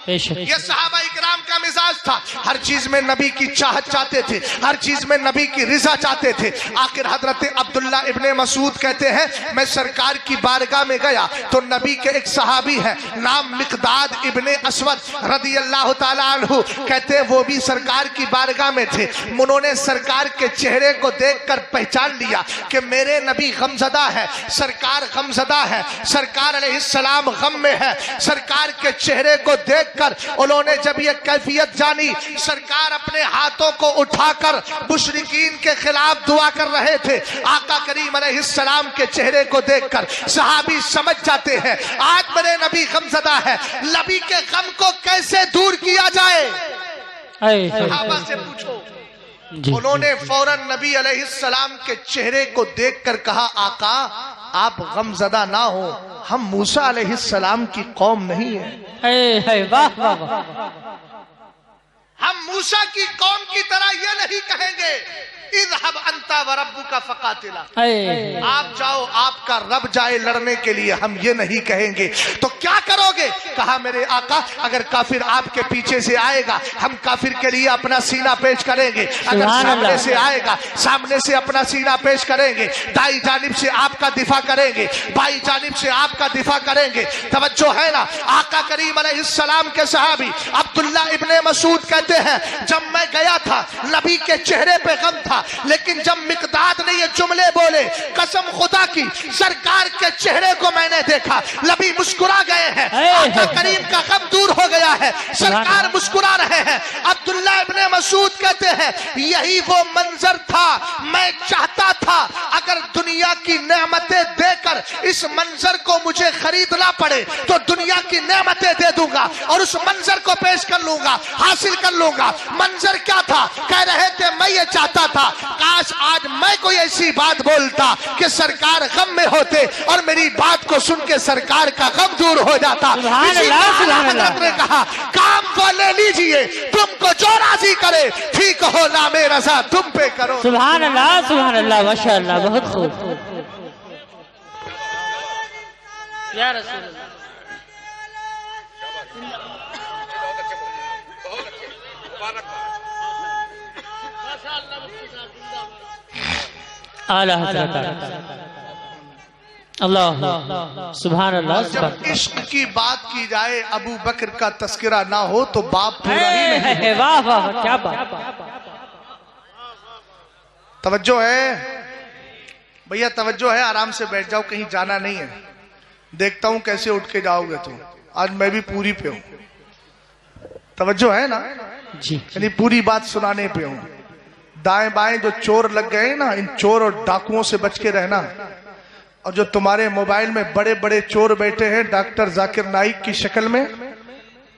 یہ صحابہ اکرام کا مزاج تھا، ہر چیز میں نبی کی چاہت چاہتے تھے، ہر چیز میں نبی کی رضا چاہتے تھے۔ آخر حضرت عبداللہ ابن مسعود کہتے ہیں میں سرکار کی بارگاہ میں گیا تو نبی کے ایک صحابی ہے نام مقداد ابن اسود رضی اللہ تعالیٰ عنہ، کہتے ہیں وہ بھی سرکار کی بارگاہ میں تھے، انہوں نے سرکار کے چہرے کو دیکھ کر پہچان لیا کہ میرے نبی غمزدہ ہے، سرکار غمزدہ ہے، سرکار علیہ السلام غم میں ہے۔ سرکار کے چہرے کو دیکھ کر انہوں نے جب یہ کیفیت جانی، سرکار اپنے ہاتھوں کو اٹھا کر مشرکین کے خلاف دعا کر رہے تھے، آقا کریم علیہ السلام کے چہرے کو دیکھ کر صحابی سمجھ جاتے ہیں آج میرے نبی غمزدہ ہے، نبی کے غم کو کیسے دور کیا جائے؟ صحابہ سے پوچھو۔ انہوں نے فوراً نبی علیہ السلام کے چہرے کو دیکھ کر کہا آقا آپ غم زدہ نہ ہو، ہم موسیٰ علیہ السلام کی قوم نہیں ہیں، ہم موسیٰ کی قوم کی طرح یہ نہیں کہیں گے اذهب انت وربك فقاتلا، آپ جاؤ آپ کا رب جائے لڑنے کے لیے، ہم یہ نہیں کہیں گے۔ تو کیا کرو گے؟ کہا میرے آقا اگر کافر آپ کے پیچھے سے آئے گا ہم کافر کے لیے اپنا سینہ پیش کریں گے، اگر سامنے سے آئے گا سامنے سے اپنا سینہ پیش کریں گے، دائیں جانب سے آپ کا دفاع کریں گے، بائیں جانب سے آپ کا دفاع کریں گے۔ توجہ ہے نا؟ آقا کریم علیہ السلام کے صحابی عبداللہ ابن مسعود کہتے ہیں جب میں گیا تھا نبی کے چہرے پہ غم تھا، لیکن جب مقداد نے یہ جملے بولے قسم خدا کی سرکار کے چہرے کو میں نے دیکھا، نبی مسکرا گئے ہیں، آقا کریم کا غم دور ہو گیا ہے، سرکار مسکرا رہے ہیں۔ عبداللہ ابن مسعود کہتے ہیں یہی وہ منظر تھا، میں چاہتا تھا اگر دنیا کی نعمتیں دے کر اس منظر کو مجھے خریدنا پڑے تو دنیا کی نعمتیں دے دوں گا اور اس منظر کو پیش کر لوں گا، حاصل کر لوں گا۔ منظر کیا تھا؟ کہہ رہے تھے میں یہ چاہتا تھا کاش آج میں کوئی ایسی بات بولتا کہ سرکار غم میں ہوتے اور میری بات کو سن کے سرکار کا غم دور ہو جاتا. سبحان اللہ, سبحان اللہ. حضرت نے کہا کام کو لے لیجئے, تم کو جو راضی کرے ٹھیک ہو, نام رضا تم پہ کرو. سبحان اللہ, سبحان اللہ, ماشاءاللہ, بہت خوب. یا رسول اللہ. اعلیٰ حضرت اللہ, سبحان اللہ. جب عشق کی بات کی جائے ابو بکر کا تذکرہ نہ ہو تو باپ پورا ہی نہیں. واہ واہ, کیا بات. توجہ ہے بھیا, توجہ ہے, آرام سے بیٹھ جاؤ, کہیں جانا نہیں ہے. دیکھتا ہوں کیسے اٹھ کے جاؤ گے تم. آج میں بھی پوری پہ ہوں. توجہ ہے نا جی, یعنی پوری بات سنانے پہ ہوں. دائیں بائیں جو چور لگ گئے نا, ان چور اور ڈاکوؤں سے بچ کے رہنا. اور جو تمہارے موبائل میں بڑے بڑے چور بیٹھے ہیں, ڈاکٹر ذاکر نائک کی شکل میں,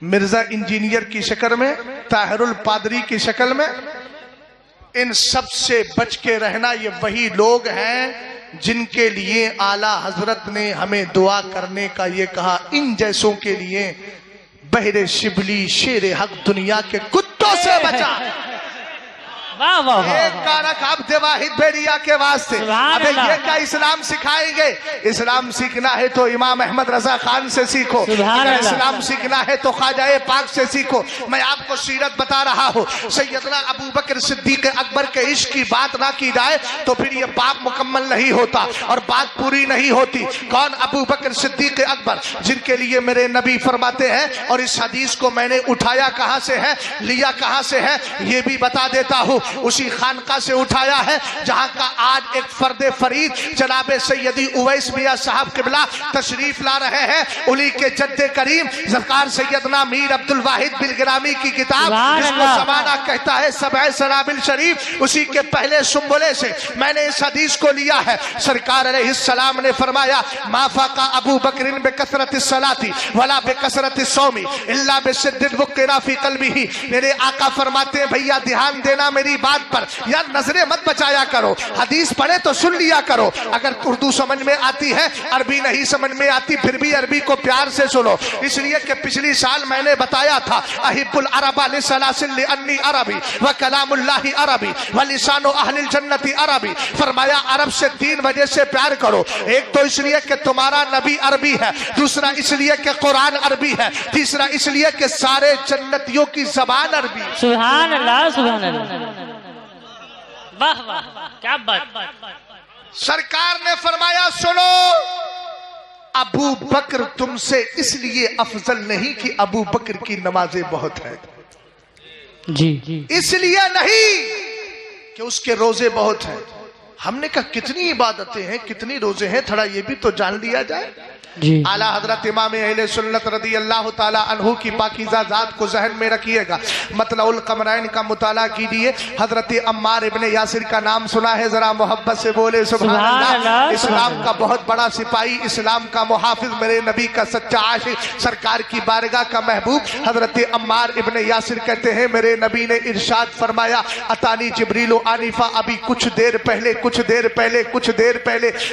مرزا انجینئر کی شکل میں, طاہر الپادری کی شکل میں, ان سب سے بچ کے رہنا. یہ وہی لوگ ہیں جن کے لیے اعلیٰ حضرت نے ہمیں دعا کرنے کا یہ کہا, ان جیسوں کے لیے بحر شبلی شیر حق دنیا کے کتوں سے بچا. واہ واہ, ایک کارک عبد واحد بیڑیا کے واسطے. ابے یہ کیا اسلام سکھائیں گے؟ اسلام سیکھنا ہے تو امام احمد رضا خان سے سیکھو. اگر اسلام سیکھنا ہے تو خواجہ پاک سے سیکھو. میں آپ کو سیرت بتا رہا ہوں. سیدنا ابو بکر صدیق اکبر کے عشق کی بات نہ کی جائے تو پھر یہ باپ مکمل نہیں ہوتا اور بات پوری نہیں ہوتی. کون ابو بکر صدیق اکبر, جن کے لیے میرے نبی فرماتے ہیں, اور اس حدیث کو میں نے اٹھایا کہاں سے ہے, لیا کہاں سے ہے, یہ بھی بتا دیتا ہوں. اسی خانقاہ سے اٹھایا ہے جہاں کا آج ایک فرد فرید جناب سیدی اویس میاں صاحب قبلہ تشریف لا رہے ہیں. انہی کے جد کریم ذکار سیدنا میر عبد الواحد بالگرامی کی کتاب جس کو زمانہ کہتا ہے سبع سنابل شریف, اسی کے پہلے سنبلے سے میں نے اس حدیث کو لیا ہے. سرکار علیہ السلام نے فرمایا ما فاق ابو بکر بکثرت الصلاۃ ولا بکثرت الصوم الا بشد الوقار فی قلبہ. میرے آقا فرماتے ہیں بھیا دھیان دینا میری بات پر, یار نظریں مت بچایا کرو, حدیث پڑھے تو سن لیا کرو. اگر اردو سمجھ میں آتی ہے, عربی نہیں سمجھ میں آتی, پھر بھی عربی کو پیار سے سنو. اس لیے کہ پچھلی سال میں نے بتایا تھا احب العرب لثلاث لانی عربی وکلام اللہ عربی ولسان اہل الجنت عربی. فرمایا عرب سے 3 وجہ سے پیار کرو. ایک تو اس لیے کہ تمہارا نبی عربی ہے, دوسرا اس لیے کہ قرآن عربی ہے, تیسرا اس لیے کہ سارے جنتیوں کی زبان عربی. سبحان اللہ, سبحان اللہ, واہ واہ, کیا بات. سرکار نے فرمایا سنو, ابو بکر تم سے اس لیے افضل نہیں کہ ابو بکر کی نمازیں بہت ہیں, جی, اس لیے نہیں کہ اس کے روزے بہت ہیں. ہم نے کہا کتنی عبادتیں ہیں, کتنی روزے ہیں, تھوڑا یہ بھی تو جان لیا جائے. جی, اعلیٰ حضرت امام اہل سنت رضی اللہ تعالی عنہ کی پاکیزہ ذات کو ذہن میں رکھیے گا. مطلع القمرین کا مطالعہ کیجئے. حضرت عمار ابن یاسر کا نام سنا ہے, ذرا محبت سے بولے سبحان اللہ. اسلام کا بہت بڑا سپاہی, اسلام کا محافظ, میرے نبی کا سچا عاشق, سرکار کی بارگاہ کا محبوب حضرت عمار ابن یاسر کہتے ہیں میرے نبی نے ارشاد فرمایا اتانی جبریل آنفا, ابھی کچھ دیر پہلے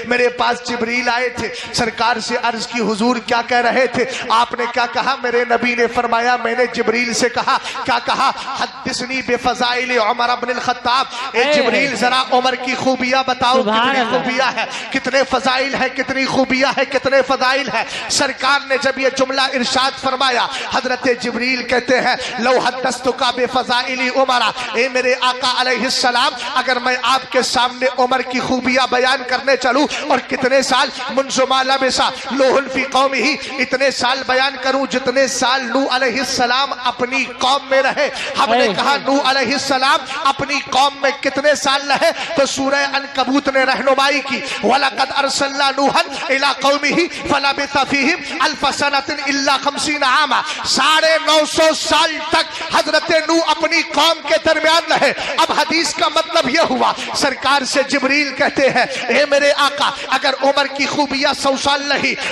میرے پاس جبریل آئے تھے. سرکار سے عرض کی حضور کیا کہہ رہے تھے؟ آپ نے کیا کہا؟ میرے نبی نے فرمایا میں نے جبریل سے کہا, کیا کہا؟ حدثنی بفضائل عمر بن الخطاب. اے جبریل ذرا عمر کی خوبیاں بتاؤ, کتنی خوبیاں ہیں, کتنے فضائل ہیں, کتنی خوبیاں ہیں, کتنے فضائل ہیں. سرکار نے جب یہ جملہ ارشاد فرمایا, حضرت جبریل کہتے ہیں لو حدثتک بفضائل عمر, اے میرے آقا علیہ السلام اگر میں آپ کے سامنے عمر کی خوبیاں بیان کرنے چلوں اور کتنے سال منذ ما لبث نوح فی قومہ, اتنے سال بیان کروں جتنے سال نوح علیہ السلام اپنی قوم میں رہے. ہم نے کہا نوح علیہ السلام اپنی قوم میں کتنے سال رہے؟ تو سورہ عنکبوت نے رہنمائی کی, وَلَقَدْ أَرْسَلْنَا نُوحًا إِلَىٰ قَوْمِهِ فَلَبِثَ فِيهِمْ أَلْفَ سَنَةٍ إِلَّا 50 عَامًا. 950 سال تک حضرت نوح اپنی قوم کے درمیان رہے. اب حدیث کا مطلب یہ ہوا, سرکار سے جبریل کہتے ہیں اے میرے آقا اگر عمر کی خوبیاں 100 سال رہی,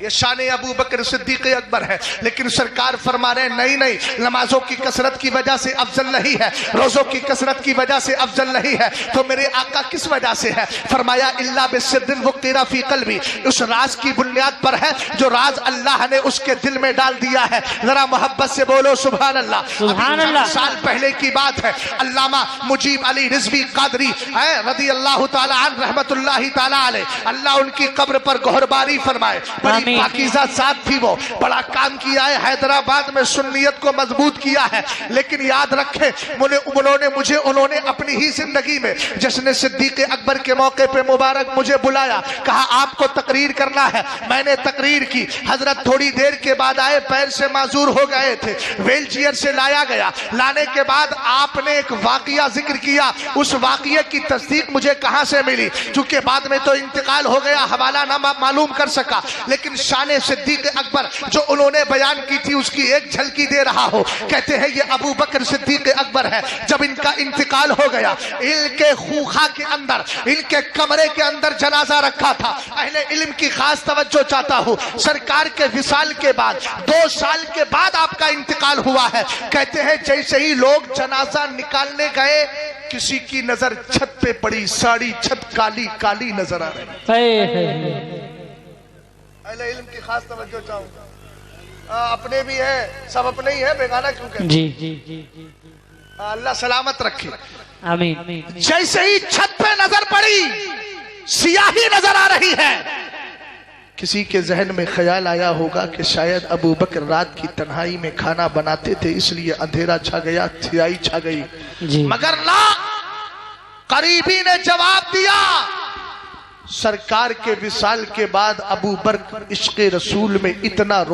یہ شان ابو بکر صدیق اکبر ہے. لیکن سرکار فرما رہے ہیں نہیں نمازوں کی کثرت کی وجہ سے افضل نہیں ہے, روزوں کی کثرت کی وجہ سے افضل نہیں ہے. تو میرے آقا کس وجہ سے ہے؟ فرمایا الا بصدق وقر فی قلبی, اس راز کی بنیاد پر ہے جو راز اللہ نے اس کے دل میں ڈال دیا ہے. ذرا محبت سے بولو سبحان اللہ. سبحان اللہ. سال پہلے کی بات ہے, علامہ مجیب علی رضوی قادری رضی اللہ تعالی عنہ رحمت اللہ تعالی علیہ, اللہ ان کی قبر پر گہرباری فرمائے. بڑی پاکیزہ ذات تھی وہ, بڑا کام کیا ہے, حیدرآباد میں سنیت کو مضبوط کیا ہے. لیکن یاد رکھیں انہوں نے اپنی ہی زندگی میں جشن صدیق اکبر کے موقع پہ مبارک مجھے بلایا, کہا آپ کو تقریر کرنا ہے. میں نے تقریر کی. حضرت تھوڑی دیر کے بعد آئے, پیر سے معذور ہو گئے تھے, ویل چیئر سے لایا گیا. لانے کے بعد آپ نے ایک واقعہ ذکر کیا. اس واقعے کی تصدیق مجھے کہاں سے ملی, چونکہ بعد میں تو انتقال ہو گیا, حوالہ نہ معلوم کر سکا. لیکن شان صدیق اکبر جو انہوں نے بیان کی تھی اس کی ایک جھلکی دے رہا ہو. کہتے ہیں یہ ابو بکر صدیق اکبر ہے. جب ان کا انتقال ہو گیا, ان کے خوخا کے اندر, ان کے کمرے کے اندر جنازہ رکھا تھا. اہل علم کی خاص توجہ چاہتا ہوں, سرکار کے وصال کے بعد 2 سال کے بعد آپ کا انتقال ہوا ہے. کہتے ہیں جیسے ہی لوگ جنازہ نکالنے گئے, کسی کی نظر چھت پہ پڑی, ساڑی چھت کالی کالی نظر آ رہی. اہل علم کی خاص توجہ چاہوں گا. اپنے بھی ہیں, سب اپنے ہی ہیں, بیگانہ کیوں کہتے ہیں؟ جی اللہ سلامت رکھے. آمین. جیسے ہی چھت پہ نظر پڑی, سیاہی نظر آ رہی ہے. کسی کے ذہن میں خیال آیا ہوگا کہ شاید ابو بکر رات کی تنہائی میں کھانا بناتے تھے, اس لیے اندھیرا چھا گیا, سیاہی چھا گئی. مگر نہ, قریبی نے جواب دیا. سرکار کے وصال کے بعد ابو بکر عشق رسول میں اتنا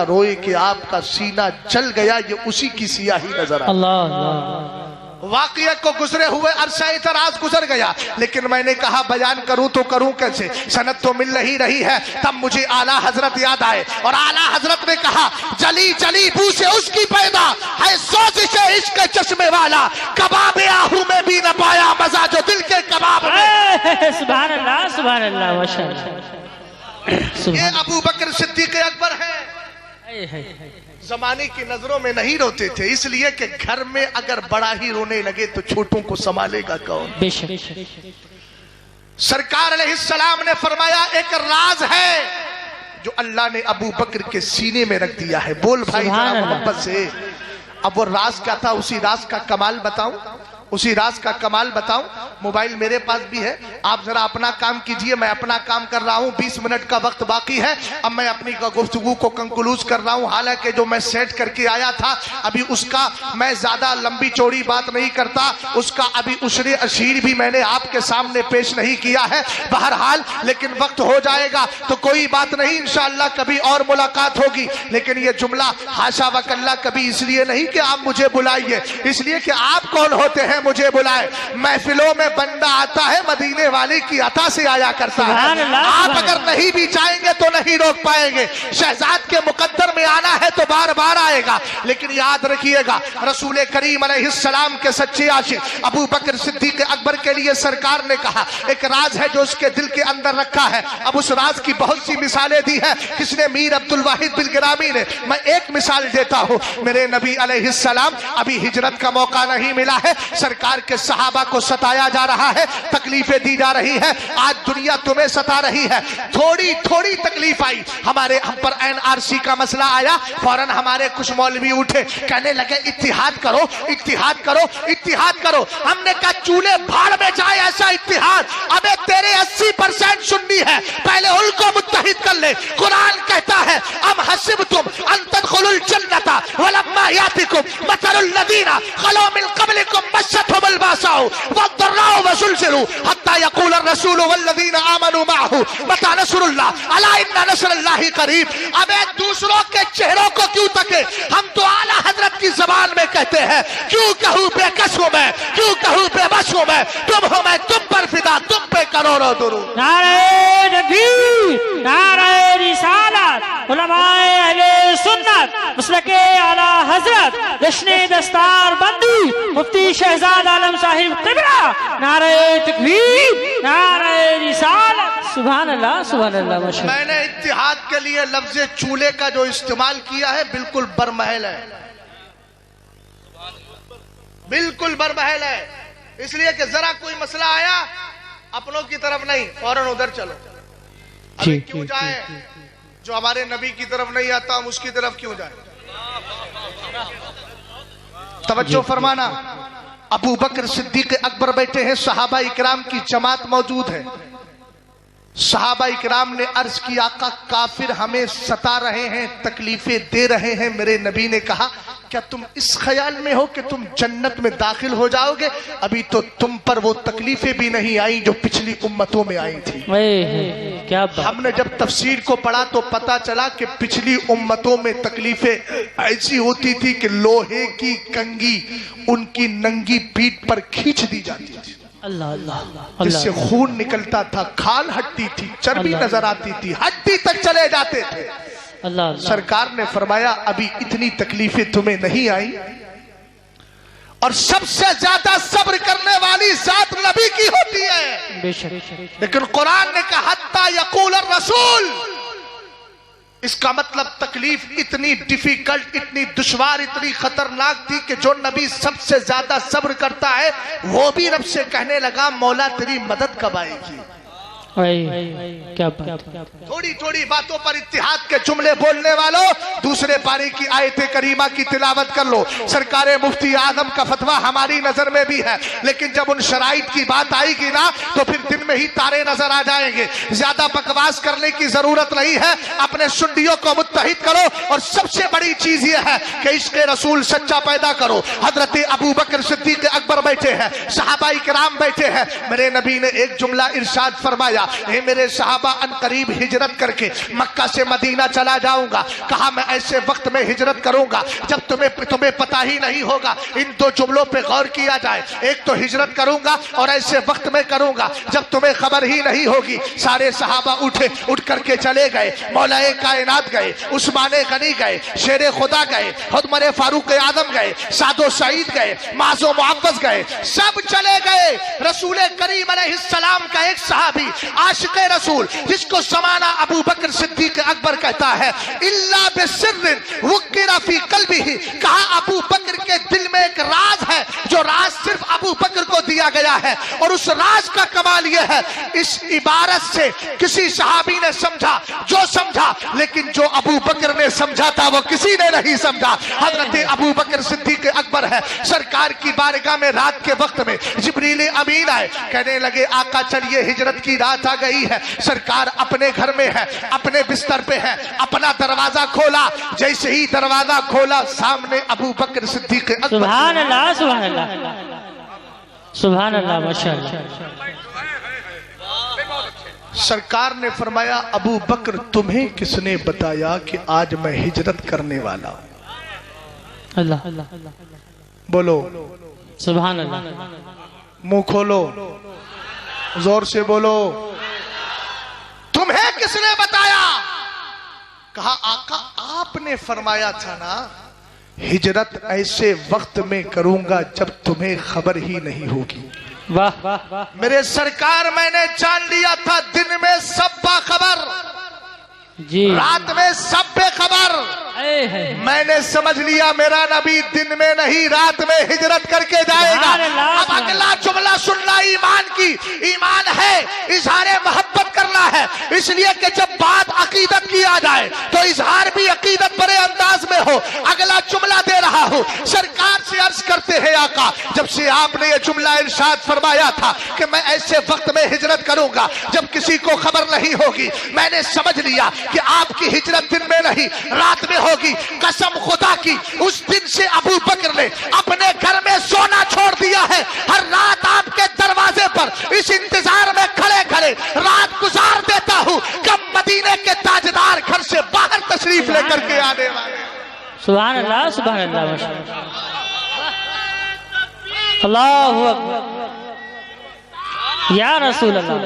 روئے کہ آپ کا سینہ جل گیا. یہ اسی کی سیاہی نظر آئی. اللہ. واقعہ کو گزرے ہوئے عرصہ اعتراض گزر گیا, لیکن میں نے کہا بیان کروں تو کروں کیسے, سند تو مل نہیں رہی ہے. تب مجھے اعلیٰ حضرت یاد آئے, اور اعلیٰ حضرت نے کہا جلی جلی بو سے اس کی پیدا ہے سوزش عشق چشمے والا, کباب آہو میں بھی نہ پایا مزہ جو دل کے کباب میں. سبحان اللہ سبحان اللہ ماشاءاللہ. یہ ابو بکر صدیق اکبر ہے. زمانے کی نظروں میں نہیں روتے تھے, اس لیے کہ گھر میں اگر بڑا ہی رونے لگے تو چھوٹوں کو سنبھالے گا کون. سرکار علیہ السلام نے فرمایا ایک راز ہے جو اللہ نے ابو بکر کے سینے میں رکھ دیا ہے. بول بھائی محبت سے. اب وہ راز کیا تھا, اسی راز کا کمال بتاؤں. موبائل میرے پاس بھی ہے, آپ ذرا اپنا کام کیجئے, میں اپنا کام کر رہا ہوں. 20 منٹ کا وقت باقی ہے. اب میں اپنی گفتگو کو کنکلوز کر رہا ہوں. حالانکہ جو میں سیٹ کر کے آیا تھا ابھی اس کا میں زیادہ لمبی چوڑی بات نہیں کرتا, اس کا ابھی عشر اشیر بھی میں نے آپ کے سامنے پیش نہیں کیا ہے. بہرحال لیکن وقت ہو جائے گا تو کوئی بات نہیں, انشاءاللہ کبھی اور ملاقات ہوگی. لیکن یہ جملہ حاشا وکلا کبھی اس لیے نہیں کہ آپ مجھے بلائیے, اس لیے کہ آپ کون ہوتے ہیں مجھے بلائے. محفلوں میں بندہ آتا ہے مدینے والے کی عطا سے آیا کرتا ہے. آپ اگر نہیں بھی چاہیں گے تو نہیں روک پائیں گے. شہزاد کے مقدر میں آنا ہے تو بار بار آئے گا. لیکن یاد رکھیے گا رسول کریم علیہ السلام کے سچے عاشق ابو بکر صدیق اکبر کے لیے سرکار نے کہا ایک راز ہے جو اس کے دل کے اندر رکھا ہے. اب اس راز کی بہت سی مثالیں دی ہیں. کس نے؟ میر عبد الواحد بالگرامی نے. میں ایک مثال دیتا ہوں. میرے نبی علیہ السلام ابھی ہجرت کا موقع نہیں ملا ہے, سرکار کے صحابہ کو ستایا جا رہا ہے, تکلیفیں دی جا رہی ہے. آج دنیا تمہیں ستا رہی ہے. تھوڑی تکلیف آئی, ہم پر NRC کا مسئلہ آیا, فوراً ہمارے کچھ مولوی اٹھے, کہنے لگے اتحاد کرو. ہم نے کہا چولہے بھاڑ میں جائے ایسا اتحاد. ابے تیرے 80% سنی ہے, پہلے ان کو متحد کر لے. قرآن کہتا ہے ام حسبتم ان تدخلوا الجنۃ ولما یاتکم مثل الذین خلوا من قبلکم مستهم الباساء والضراء وزلزلوا حتى يقول الرسول والذين آمنوا معه متى نصر الله الا ان نصر الله قریب. ابے دوسروں کے چہروں کو کیوں تکے, ہم تو اعلیٰ حضرت کی زبان میں کہتے ہیں کیوں کہوں بے کس ہوں میں, کیوں کہوں بے بس ہوں میں, تم ہو میں تم پر فدا, تم پہ کروڑوں درود. نعرہ تکبیر, نعرہ رسالت, علماء اہل سنت, مسلک اعلیٰ حضرت, جشن دستار بندی مفتی شہزاد عالم صاحب قبلہ. نعرہ تکبیر, نعرہ رسالت. سبحان اللہ سبحان اللہ ماشاءاللہ. میں نے اتحاد کے لیے لفظ چولہے کا جو استعمال کیا ہے بالکل برمحل ہے، بالکل برمحل ہے. اس لیے کہ ذرا کوئی مسئلہ آیا اپنوں کی طرف نہیں، فوراً ادھر چلو. ابھی کیوں جائیں جو ہمارے نبی کی طرف نہیں آتا، ہم اس کی طرف کیوں جائیں؟ توجہ فرمانا. ابو بکر صدیق اکبر بیٹھے ہیں، صحابہ اکرام کی جماعت موجود ہے. صحابہ اکرام نے عرض کی آقا کافر ہمیں ستا رہے ہیں، تکلیفیں دے رہے ہیں. میرے نبی نے کہا کیا تم اس خیال میں ہو کہ تم جنت میں داخل ہو جاؤ گے؟ ابھی تو تم پر وہ تکلیفیں بھی نہیں آئیں جو پچھلی امتوں میں آئی تھی. کیا بات. ہم نے جب تفسیر کو پڑھا تو پتا چلا کہ پچھلی امتوں میں تکلیفیں ایسی ہوتی تھی کہ لوہے کی کنگھی ان کی ننگی پیٹھ پر کھینچ دی جاتی تھی، اللہ اللہ جس سے خون نکلتا تھا، کھال ہٹتی تھی، چربی نظر آتی تھی، ہڈی تک چلے جاتے تھے. اللہ. سرکار نے فرمایا ابھی اتنی تکلیفیں تمہیں نہیں آئی، اور سب سے زیادہ صبر کرنے والی ذات نبی کی ہوتی ہے. بے شک. لیکن قرآن نے کہا حتی یقول الرسول. اس کا مطلب تکلیف اتنی ڈیفیکلٹ، اتنی دشوار، اتنی خطرناک تھی کہ جو نبی سب سے زیادہ صبر کرتا ہے وہ بھی رب سے کہنے لگا مولا تیری مدد کب آئے گی. کیا بات. تھوڑی تھوڑی باتوں پر اتحاد کے جملے بولنے والوں دوسرے پارے کی آیت کریمہ کی تلاوت کر لو. سرکار مفتی اعظم کا فتویٰ ہماری نظر میں بھی ہے، لیکن جب ان شرائط کی بات آئے گی نا تو پھر دن میں ہی تارے نظر آ جائیں گے. زیادہ بکواس کرنے کی ضرورت نہیں ہے، اپنے سنڈیوں کو متحد کرو، اور سب سے بڑی چیز یہ ہے کہ عشق رسول سچا پیدا کرو. حضرت ابو بکر صدیق اکبر بیٹھے ہیں، صحابہ کرام بیٹھے ہیں. میرے نبی نے ایک جملہ ارشاد فرمایا، اے میرے صحابہ ان قریب ہجرت کر کے مکہ سے مدینہ چلا جاؤں گا. کہا میں ایسے وقت میں ہجرت کروں گا جب تمہیں پتہ ہی نہیں ہوگا. ان دو جملوں پہ غور کیا جائے. ایک تو ہجرت کروں گا اور ایسے وقت میں کروں گا جب تمہیں خبر ہی نہیں ہوگی. سارے صحابہ اٹھ کر کے چلے گئے. مولا کائنات گئے، عثمان غنی گئے، شیر خدا گئے، عمر فاروق اعظم گئے، سعد و سعید گئے، معاذ و معوذ گئے، سب چلے گئے. رسول کریم علیہ السلام کا ایک صحابی عاشق رسول جس کو زمانہ ابو بکر صدیق اکبر کہتا ہے، الا بسر وقر فی قلبہ، کہا ابو بکر کے دل میں ایک راز ہے جو راز صرف ابو بکر کو دیا گیا ہے. اور اس راز کا کمال یہ ہے، اس عبارت سے کسی صحابی نے سمجھا جو سمجھا، لیکن جو ابو بکر نے سمجھا تھا وہ کسی نے نہیں سمجھا. حضرت ابو بکر صدیق اکبر ہے. سرکار کی بارگاہ میں رات کے وقت میں جبریل امین آئے، کہنے لگے آقا چلیے ہجرت کی رات آ گئی ہے. سرکار اپنے گھر میں ہے، اپنے بستر پہ ہے، اپنا دروازہ کھولا. جیسے ہی دروازہ کھولا سامنے ابو بکر صدیق اکبر. سبحان اللہ سبحان اللہ سبحان اللہ ماشاءاللہ. سرکار نے فرمایا ابو بکر تمہیں کس نے بتایا کہ آج میں ہجرت کرنے والا ہوں؟ اللہ. بولو سبحان اللہ. منہ کھولو، زور سے بولو. تمہیں کس نے بتایا؟ کہا آقا آپ نے فرمایا تھا نا ہجرت ایسے وقت میں کروں گا جب تمہیں خبر ہی نہیں ہوگی. واہ. میرے سرکار میں نے جان لیا تھا دن میں سب باخبر، جی رات میں سب بے خبر. میں نے سمجھ لیا میرا نبی دن میں نہیں رات میں ہجرت کر کے جائے گا. اب اگلا جملہ سننا ایمان کی. ایمان ہے اظہار محبت کرنا ہے، اس لیے کہ جب بات عقیدت کی آ جائے تو اظہار بھی عقیدت بڑے انداز میں ہو. اگلا جملہ دے رہا ہوں. سرکار سے عرض کرتے ہیں آقا جب سے آپ نے یہ جملہ ارشاد فرمایا تھا کہ میں ایسے وقت میں ہجرت کروں گا جب کسی کو خبر نہیں ہوگی، میں نے سمجھ لیا کہ آپ کی ہجرت دن میں نہیں رات میں ہوگی. قسم خدا کی اس دن سے ابو بکر نے اپنے گھر میں سونا چھوڑ دیا ہے. ہر رات آپ کے دروازے پر اس انتظار میں کھڑے کھڑے رات گزار دیتا ہوں کب مدینے کے تاجدار گھر سے باہر تشریف لے کر کے آنے والے. سبحان اللہ سبحان اللہ ماشاءاللہ. اللہ اکبر یا رسول اللہ.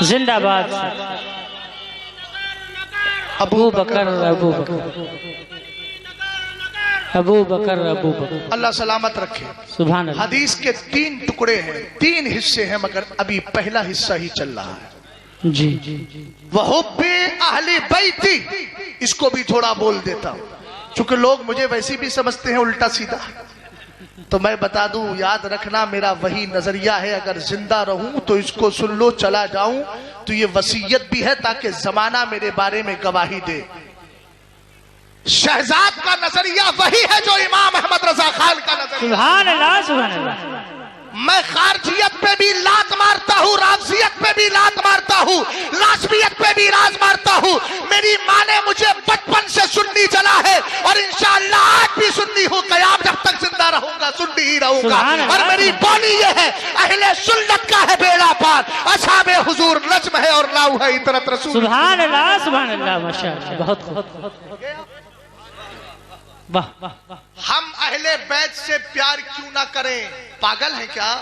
زندہ باد ابو بکر. ابو بکر اللہ سلامت رکھے۔ سبحان اللہ۔ حدیث کے 3 ٹکڑے ہیں، 3 حصے ہیں، مگر ابھی پہلا حصہ ہی چل رہا ہے۔ جی وحب اہل بیتی، اس کو بھی تھوڑا بول دیتا ہوں چونکہ لوگ مجھے ویسی بھی سمجھتے ہیں الٹا سیدھا، تو میں بتا دوں، یاد رکھنا میرا وہی نظریہ ہے، اگر زندہ رہوں تو اس کو سن لو، چلا جاؤں تو یہ وصیت بھی ہے تاکہ زمانہ میرے بارے میں گواہی دے۔ شہزاد کا نظریہ وہی ہے جو امام احمد رضا خان کا نظریہ۔ سبحان اللہ سبحان اللہ۔ میں خارجیت پہ بھی لات مارتا ہوں، رافضیت پہ بھی لات مارتا ہوں، لاسبیت پہ بھی راز مارتا ہوں۔ میری ماں نے مجھے بچپن سے سنی چلا ہے اور انشاءاللہ آج بھی سنی ہوں، قیام جب تک زندہ رہوں گا سنی ہی رہوں گا۔ اور میری بولی یہ ہے، اہل سنت کا ہے بیڑا پار، اصحاب حضور نجم ہے اور لاؤ ہے عطرت رسول۔ سبحان اللہ سبحان اللہ، ماشاءاللہ، بہت ہم اہل بیت سے پیار کیوں نہ کریں؟ پاگل ہیں کیا؟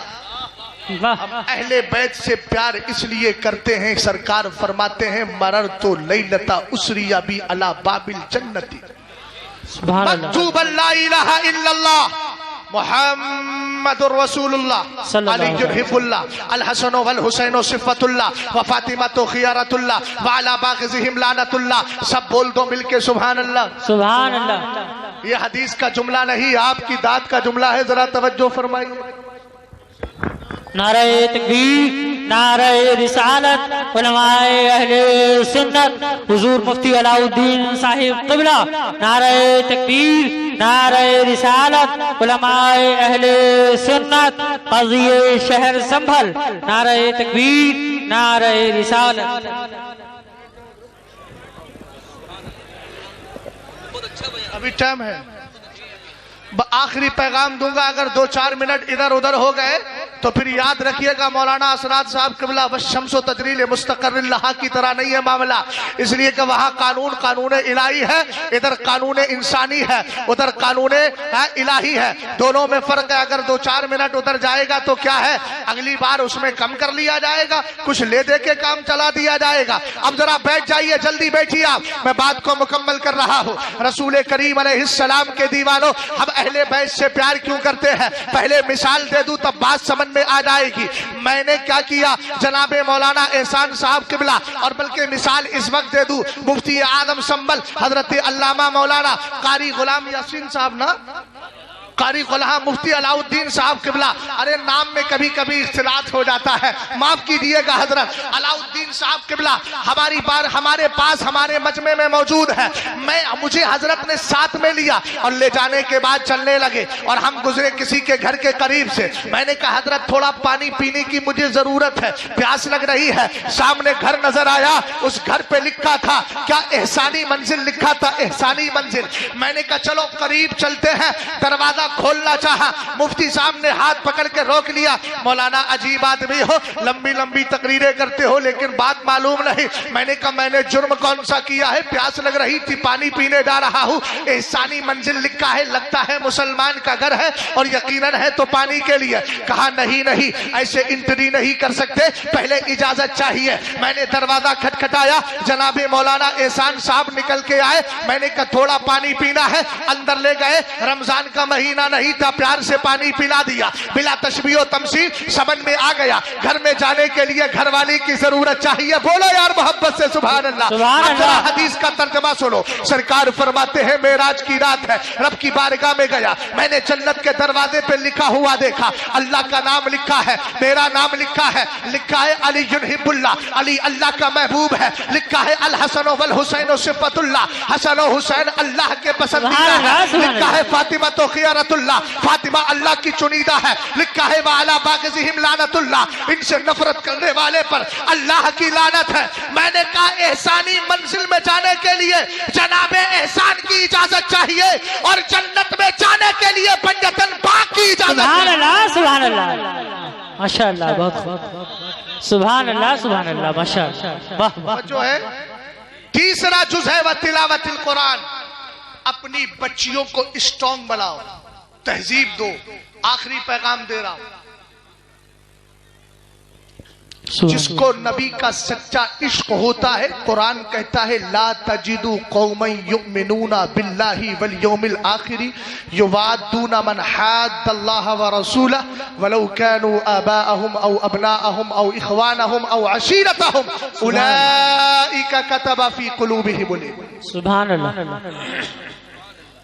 ہم اہل بیت سے پیار اس لیے کرتے ہیں، سرکار فرماتے ہیں مررتو لیلتا اسری بی علی باب الجنتی سبحان اللہ۔ مکتوبا لا الہ الا اللہ محمد رسول اللہ علی حب اللہ الحسن والحسین صفت اللہ وفاطمۃ خیارت اللہ وعلی باغزہم لعنت اللہ۔ سب بول دو مل کے سبحان اللہ سبحان اللہ۔ یہ حدیث کا جملہ نہیں، آپ کی داد کا جملہ ہے، ذرا توجہ فرمائیے۔ نعرہ تکبیر، نعرہ رسالت، علماء اہل سنت، حضور مفتی علاء الدین صاحب قبلہ، نعرہ تکبیر، نعرہ رسالت، علماء اہل سنت، قاضی شہر سنبھل، نعرہ تکبیر، نعرہ رسالت۔ ابھی ٹائم ہے، آخری پیغام دوں گا، اگر 2-4 منٹ ادھر ادھر ہو گئے تو پھر یاد رکھیے گا مولانا اسرار صاحب قبلہ والشمس و تجری مستقر اللہ کی طرح نہیں ہے معاملہ، اس لیے کہ وہاں قانون الہی ہے، ادھر قانون انسانی ہے، ادھر قانون الہی ہے، دونوں میں فرق ہے۔ اگر 2-4 منٹ ادھر جائے گا تو کیا ہے، اگلی بار اس میں کم کر لیا جائے گا، کچھ لے دے کے کام چلا دیا جائے گا۔ اب ذرا بیٹھ جائیے، جلدی بیٹھیے آپ، میں بات کو مکمل کر رہا ہوں۔ رسول کریم علیہ السلام کے دیوانوں، ہم اہل بیت سے پیار کیوں کرتے ہیں؟ پہلے مثال دے دوں تب بات سمجھ میں آ جائے گی۔ میں نے کیا کیا، جناب مولانا احسان صاحب قبلہ، اور بلکہ مثال اس وقت دے دوں، مفتی اعظم سنبل حضرت علامہ مولانا قاری غلام یاسین صاحب نا، قاری غلام مفتی علاء الدین صاحب قبلہ، ارے نام میں کبھی کبھی اختلاط ہو جاتا ہے، معاف کیجئے گا حضرت، علاء الدین صاحب قبلہ ہمارے پاس ہمارے مجمع میں موجود ہے۔ مجھے حضرت نے ساتھ میں لیا اور لے جانے کے بعد چلنے لگے، اور ہم گزرے کسی کے گھر کے قریب سے، میں نے کہا حضرت تھوڑا پانی پینے کی مجھے ضرورت ہے، پیاس لگ رہی ہے۔ سامنے گھر نظر آیا، اس گھر پہ لکھا تھا کیا، احسانی منزل لکھا تھا، احسانی منزل۔ میں نے کہا چلو قریب چلتے ہیں، دروازہ کھولنا چاہا، مفتی صاحب نے ہاتھ پکڑ کے روک لیا۔ مولانا عجیب آدمی ہو، لمبی لمبی تقریریں کرتے ہو لیکن بات معلوم نہیں۔ میں نے کہا میں نے جرم کون سا کیا ہے، پیاس لگ رہی تھی پانی پینے جا رہا ہوں، احسانی منزل لکھا ہے، لگتا ہے مسلمان کا گھر ہے اور یقیناً ہے تو پانی کے لیے۔ کہا نہیں ایسے انٹری نہیں کر سکتے، پہلے اجازت چاہیے۔ میں نے دروازہ کھٹکھٹایا، جناب مولانا احسان صاحب نکل کے آئے، میں نے کہا تھوڑا پانی پینا ہے، اندر لے گئے، رمضان کا مہینہ نہیں تھا، پیار سے پانی پلا دیا، بلا تشبیہ و تمثیل، سمجھ میں آ گیا گھر میں جانے کے لیے گھر والی کی ضرورت چاہیے، بولو یار محبت سے سبحان اللہ۔ اب ذرا حدیث کا ترجمہ سنو، سرکار فرماتے ہیں معراج کی رات ہے، رب کی بارگاہ میں گیا، میں نے جنت کے دروازے پہ لکھا ہوا دیکھا، اللہ کا نام لکھا ہے، میرا نام لکھا ہے علی حب اللہ، علی اللہ کا محبوب ہے، لکھا ہے الحسن والحسین صفت اللہ، حسن و حسین اللہ کے پسندیدہ ہے، لکھا ہے فاطمہ تو خیارت اللہ، فاطمہ اللہ کی چنیدہ ہے، لکھا ہے وعلی باغزہم لعنت اللہ، ان سے نفرت کرنے والے پر اللہ کی لعنت ہے۔ میں نے کہا احسانی منزل میں جانے کے لیے جناب احسان کی اجازت چاہیے اور جنت میں جانے کے لیے بنجتن پاک کی اجازت چاہیے۔ سبحان اللہ سبحان اللہ، ماشاءاللہ، بہت سبحان اللہ سبحان اللہ، ماشاءاللہ۔ جو ہے تیسرا جز ہے وتلاوت القرآن، اپنی بچیوں کو اسٹرانگ بناؤ، تہذیب دو۔ آخری پیغام دے رہا ہوں، جس کو نبی کا سچا عشق ہوتا ہے، قرآن کہتا ہے لا تجدوا قوما یؤمنون باللہ والیوم الآخر یوادون من حاد اللہ ورسولہ ولو كانوا آباءهم او ابناءهم او اخوانهم او عشیرتهم اولئک کتب فی قلوبهم الایمان۔ سبحان اللہ۔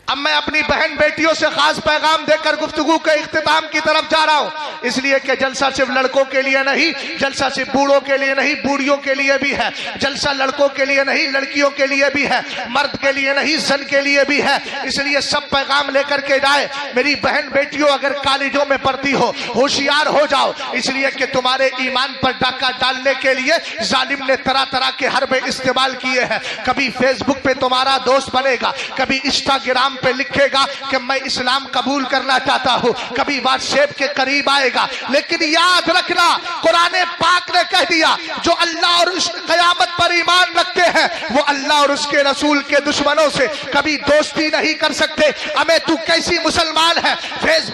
اب میں اپنی بہن بیٹیوں سے خاص پیغام دے کر گفتگو کے اختتام کی طرف جا رہا ہوں، اس لیے کہ جلسہ صرف لڑکوں کے لیے نہیں، جلسہ صرف بوڑھوں کے لیے نہیں، بوڑھیوں کے لیے بھی ہے، جلسہ لڑکوں کے لیے نہیں، لڑکیوں کے لیے بھی ہے، مرد کے لیے نہیں، زن کے لیے بھی ہے، اس لیے سب پیغام لے کر کے جائے۔ میری بہن بیٹیوں اگر کالجوں میں پڑھتی ہو، ہوشیار ہو جاؤ، اس لیے کہ تمہارے ایمان پر ڈاکہ ڈالنے کے لیے ظالم نے طرح طرح کے حربے استعمال کیے ہیں۔ کبھی فیس بک پہ تمہارا دوست بنے گا، کبھی انسٹاگرام پہ لکھے گا کہ میں اسلام قبول کرنا چاہتا ہوں، کبھی واٹس ایپ کے قریب آئے گا، لیکن یاد رکھنا قرآن پاک نے کہہ دیا جو اللہ اور اس قیامت پر ایمان رکھتے ہیں وہ اللہ اور اس کے رسول کے دشمنوں سے کبھی دوستی نہیں کر سکتے۔ ہمیں تو کیسی مسلمان ہے؟ فیس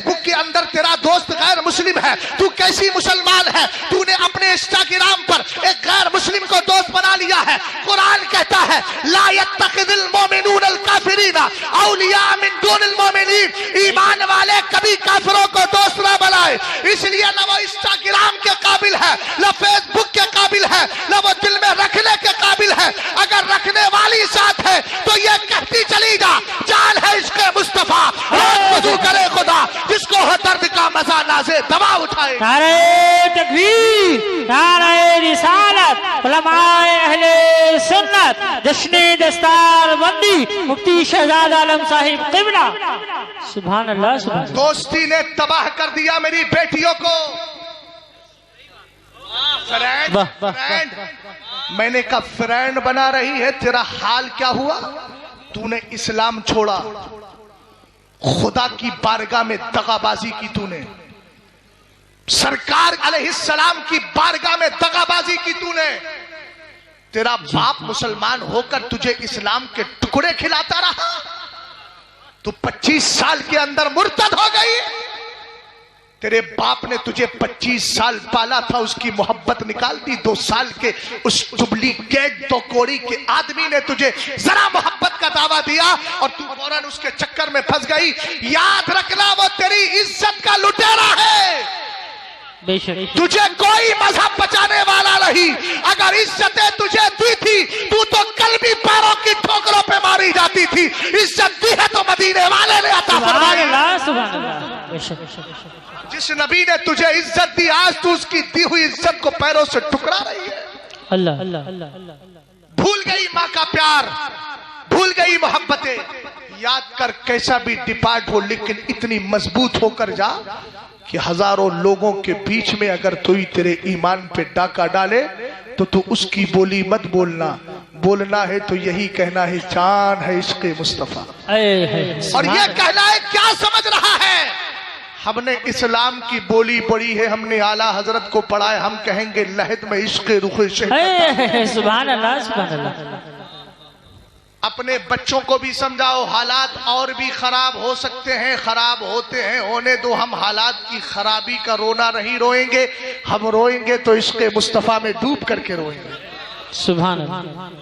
بک کے اندر تیرا دوست غیر مسلم ہے، تو کیسی مسلمان ہے؟ تو نے اپنے انسٹاگرام پر ایک غیر مسلم کو دوست بنا لیا ہے۔ قرآن کہتا ہے لا يتخذ المؤمنون الکافرین اولیاء من دون المؤمنین، ایمان والے کبھی کافروں کو دوست نہ بنائے۔ اس لیے نہ وہ انسٹاگرام کے قابل ہے، نہ فیس بک کے قابل ہے، نہ وہ دل میں رکھنے کے قابل ہے۔ اگر رکھنے والی ساتھ ہے تو یہ کہتی چلی جا جان ہے عشق مصطفیٰ، وضو کرے خدا جس کو ہو درد کا مزہ نازے دوا اٹھائے۔ نعرہ تکبیر، نعرہ رسالت، علماء اہل سنت، جشن دستار بندی، مفتی شہزاد عالم صاحب قبلہ۔ سبحان اللہ، سبحان اللہ۔ دوستی نے تباہ کر دیا میری بیٹیوں کو۔ فرینڈ، میں نے کہا فرینڈ بنا رہی ہے، تیرا حال کیا ہوا؟ تو نے اسلام چھوڑا، خدا کی بارگاہ میں دغا بازی کی، تو نے سرکار علیہ السلام کی بارگاہ میں دغا بازی کی، تو نے تیرا باپ مسلمان ہو کر تجھے اسلام کے ٹکڑے کھلاتا رہا، تو 25 سال کے اندر مرتد ہو گئی۔ تیرے باپ نے تجھے 25 سال پالا تھا، اس کی محبت نکال دی۔ 2 سال کے اس ڈپلیکیٹ دو کوڑی کے آدمی نے تجھے ذرا محبت کا دعویٰ دیا اور تو فوراً اس کے چکر میں پھنس گئی۔ یاد رکھنا وہ تیری عزت کا لٹیرا ہے، تجھے کوئی مذہب بچانے والا نہیں۔ اگر عزتیں تجھے دی تھی تو کل بھی پیروں کی ٹھوکروں پہ ماری جاتی تھی۔ عزت دی ہے تو مدینے والے نے عطا فرمائی۔ جس نبی نے تجھے عزت دی آج تو اس کی دی ہوئی عزت کو پیروں سے ٹکرا رہی ہے۔ اللہ، بھول گئی ماں کا پیار، بھول گئی محبتیں۔ یاد کر کیسا بھی ڈپارٹ ہو لیکن اتنی مضبوط ہو کر جا کہ ہزاروں لوگوں کے بیچ میں اگر توئی تیرے ایمان پہ ڈاکہ ڈالے تو اس کی بولی مت بولنا، بولنا ہے تو یہی کہنا ہے جان ہے عشق مصطفیٰ، اور یہ کہنا ہے کیا سمجھ رہا ہے؟ ہم نے اسلام کی بولی پڑھی ہے، ہم نے اعلیٰ حضرت کو پڑھا ہے، ہم کہیں گے لحد میں عشق رخ شہد۔ سبحان اللہ، سبحان اللہ۔ اپنے بچوں کو بھی سمجھاؤ حالات اور بھی خراب ہو سکتے ہیں، خراب ہوتے ہیں، ہونے دو۔ ہم حالات کی خرابی کا رونا نہیں روئیں گے، ہم روئیں گے تو عشق مصطفیٰ میں ڈوب کر کے روئیں گے۔ سبحان اللہ۔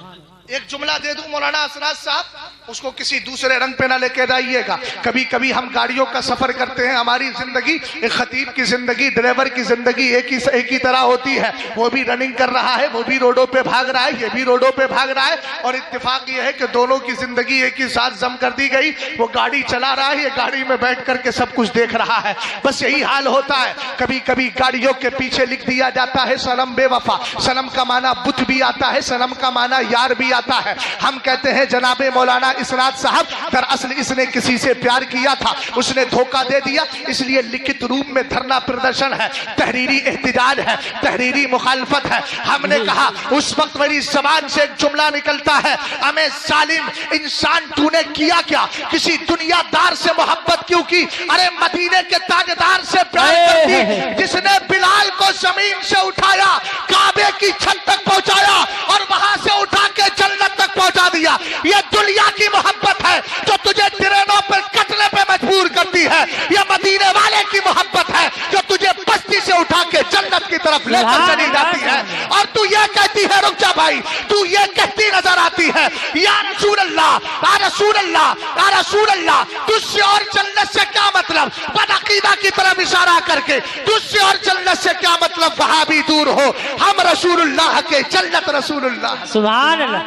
ایک جملہ دے دوں مولانا اسرار صاحب، اس کو کسی دوسرے رنگ پہ نہ لے کے جائیے گا۔ کبھی کبھی ہم گاڑیوں کا سفر کرتے ہیں، ہماری زندگی ایک خطیب کی زندگی، ڈرائیور کی زندگی ایک ہی طرح ہوتی ہے۔ وہ بھی رننگ کر رہا ہے، وہ بھی روڈوں پہ بھاگ رہا ہے، یہ بھی روڈوں پہ بھاگ رہا ہے، اور اتفاق یہ ہے کہ دونوں کی زندگی ایک ہی ساتھ ضم کر دی گئی۔ وہ گاڑی چلا رہا ہے، یہ گاڑی میں بیٹھ کر کے سب کچھ دیکھ رہا ہے۔ بس یہی حال ہوتا ہے۔ کبھی کبھی گاڑیوں کے پیچھے لکھ دیا جاتا ہے صنم بے وفا۔ صنم کا معنی بت بھی آتا ہے، صنم کا معنی یار بھی آتا ہے۔ ہم کہتے ہیں جناب مولانا اسرار صاحب دراصل اس نے کسی سے پیار کیا تھا، اس نے دھوکہ دے دیا، اس لیے لکھت روپ میں دھرنا پردرشن ہے، تحریری احتجاج ہے، تحریری مخالفت ہے۔ ہم نے کہا اس وقت میری زبان سے ایک جملہ نکلتا ہے، ہمیں ظالم انسان تو نے کیا کیا؟ کسی دنیا دار سے محبت کیوں کی؟ ارے مدینے کے تاجدار سے پیار کرتی، جس نے بلال کو زمین سے اٹھایا، کعبے کی چھت تک پہنچایا اور وہاں سے اٹھا کے جنت تک پہنچا دیا۔ یہ دنیا کی محبت ہے جو تجھے ٹرینوں پر کٹنے پہ مجبور کرتی ہے، یہ مدینے والے کی محبت ہے جو تجھے بستی سے اٹھا کے جنت کی طرف لے کر چلی جاتی ہے، اور تو یہ کہتی ہے، رک جا بھائی، تو یہ کہتی نظر آتی ہے یا رسول اللہ، یا رسول اللہ، یا رسول اللہ، تجھ سے اور جنت سے کیا مطلب؟ بدعقیدہ کی طرف اشارہ کر کے تجھ سے اور جنت سے کیا مطلب؟ وہابی دور ہو، ہم رسول اللہ کے، جنت رسول اللہ۔ سبحان اللہ،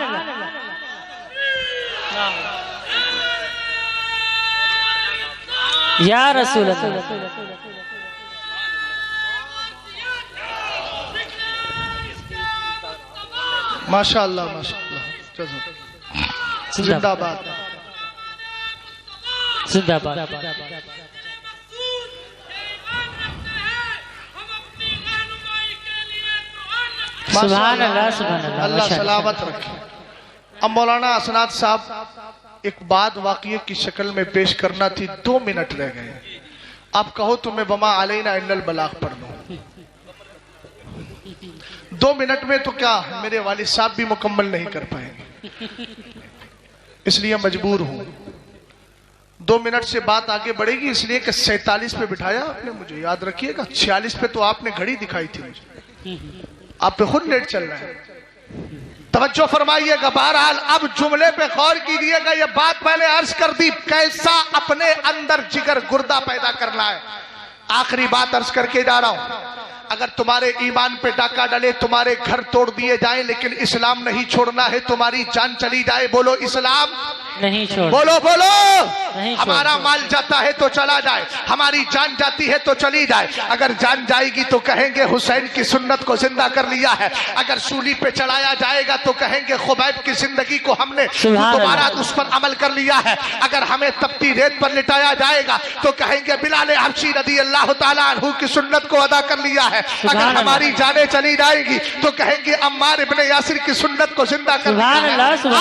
یا رسول اللہ، ماشاءاللہ ماشاءاللہ، زندہ باد، زندہ باد۔ سبحان اللہ، سبحان اللہ، اللہ سلامت رکھے۔ اب مولانا اسناد صاحب ایک بات واقعے کی شکل میں پیش کرنا تھی، 2 منٹ رہ گئے، آپ کہو تو میں وما علینا الا البلاغ پڑھ لوں۔ 2 منٹ میں تو کیا میرے والد صاحب بھی مکمل نہیں کر پائیں گے، اس لیے مجبور ہوں۔ 2 منٹ سے بات آگے بڑھے گی، اس لیے کہ 47 پہ بٹھایا آپ نے مجھے، یاد رکھیے گا 46 پہ تو آپ نے گھڑی دکھائی تھی مجھے، آپ پہ خود لیٹ چل رہا ہے، توجہ فرمائیے گا۔ بہرحال اب جملے پہ غور کیجیے گا، یہ بات پہلے عرض کر دی، کیسا اپنے اندر جگر گردہ پیدا کرنا ہے۔ آخری بات عرض کر کے جا رہا ہوں، اگر تمہارے ایمان پہ ڈاکہ ڈلے، تمہارے گھر توڑ دیے جائیں، لیکن اسلام نہیں چھوڑنا ہے، تمہاری جان چلی جائے، بولو اسلام نہیں چھوڑ، بولو بولو، نہیں چھوڑ۔ ہمارا مال جاتا ہے تو چلا جائے، ہماری جان جاتی ہے تو چلی جائے، اگر جان جائے گی تو کہیں گے حسین کی سنت کو زندہ کر لیا ہے، اگر سولی پہ چڑھایا جائے گا تو کہیں گے خبیب کی زندگی کو ہم نے دوبارہ اس پر عمل کر لیا ہے، اگر ہمیں تپتی ریت پر لٹایا جائے گا تو کہیں گے بلال حبشی رضی اللہ تعالیٰ عنہ کی سنت کو ادا کر لیا ہے، اگر ہماری جانیں چلی جائیں گی تو کہیں گے عمار ابن یاسر کی سنت کو زندہ کر لیا ہے۔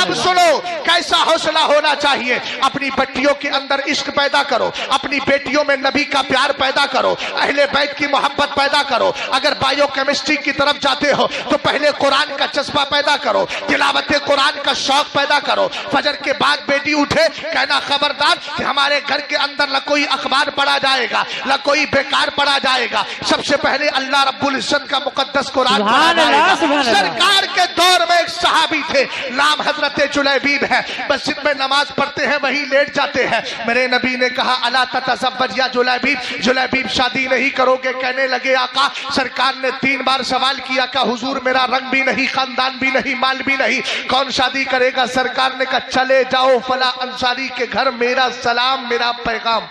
اب سنو کیسا حوصلہ ہونا چاہیے، اپنی بٹیوں کے اندر عشق پیدا کرو، اپنی بیٹیوں میں نبی کا پیار پیدا کرو، اہل بیت کی محبت پیدا کرو، اگر بائیو کیمسٹری کی طرف جاتے ہو تو پہلے قرآن کا جذبہ پیدا کرو، تلاوت قرآن کا شوق پیدا کرو، فجر کے بعد بیٹی اٹھے کہنا خبردار کہ ہمارے گھر کے اندر نہ کوئی اخبار پڑھا جائے گا، نہ کوئی بیکار پڑھا جائے گا، سب سے پہلے اللہ رب العزت کا مقدس قرآن پڑھا جائے گا۔ سرکار کے دور میں ایک صحابی تھے، نام حضرت جلیبیب ہے، مسجد میں نماز پڑھتے ہیں وہی لیٹ جاتے ہیں، میرے نبی نے کہا الا تتزوج یا جلیبیب، جلیبیب شادی نہیں کرو گے؟ کہنے لگے آقا، سرکار نے 3 بار سوال کیا کہ حضور میرا رنگ بھی نہیں، خاندان بھی نہیں، مال بھی نہیں، کون شادی کرے گا؟ سرکار نے کہا چلے جاؤ فلاں انصاری کے گھر، میرا سلام میرا پیغام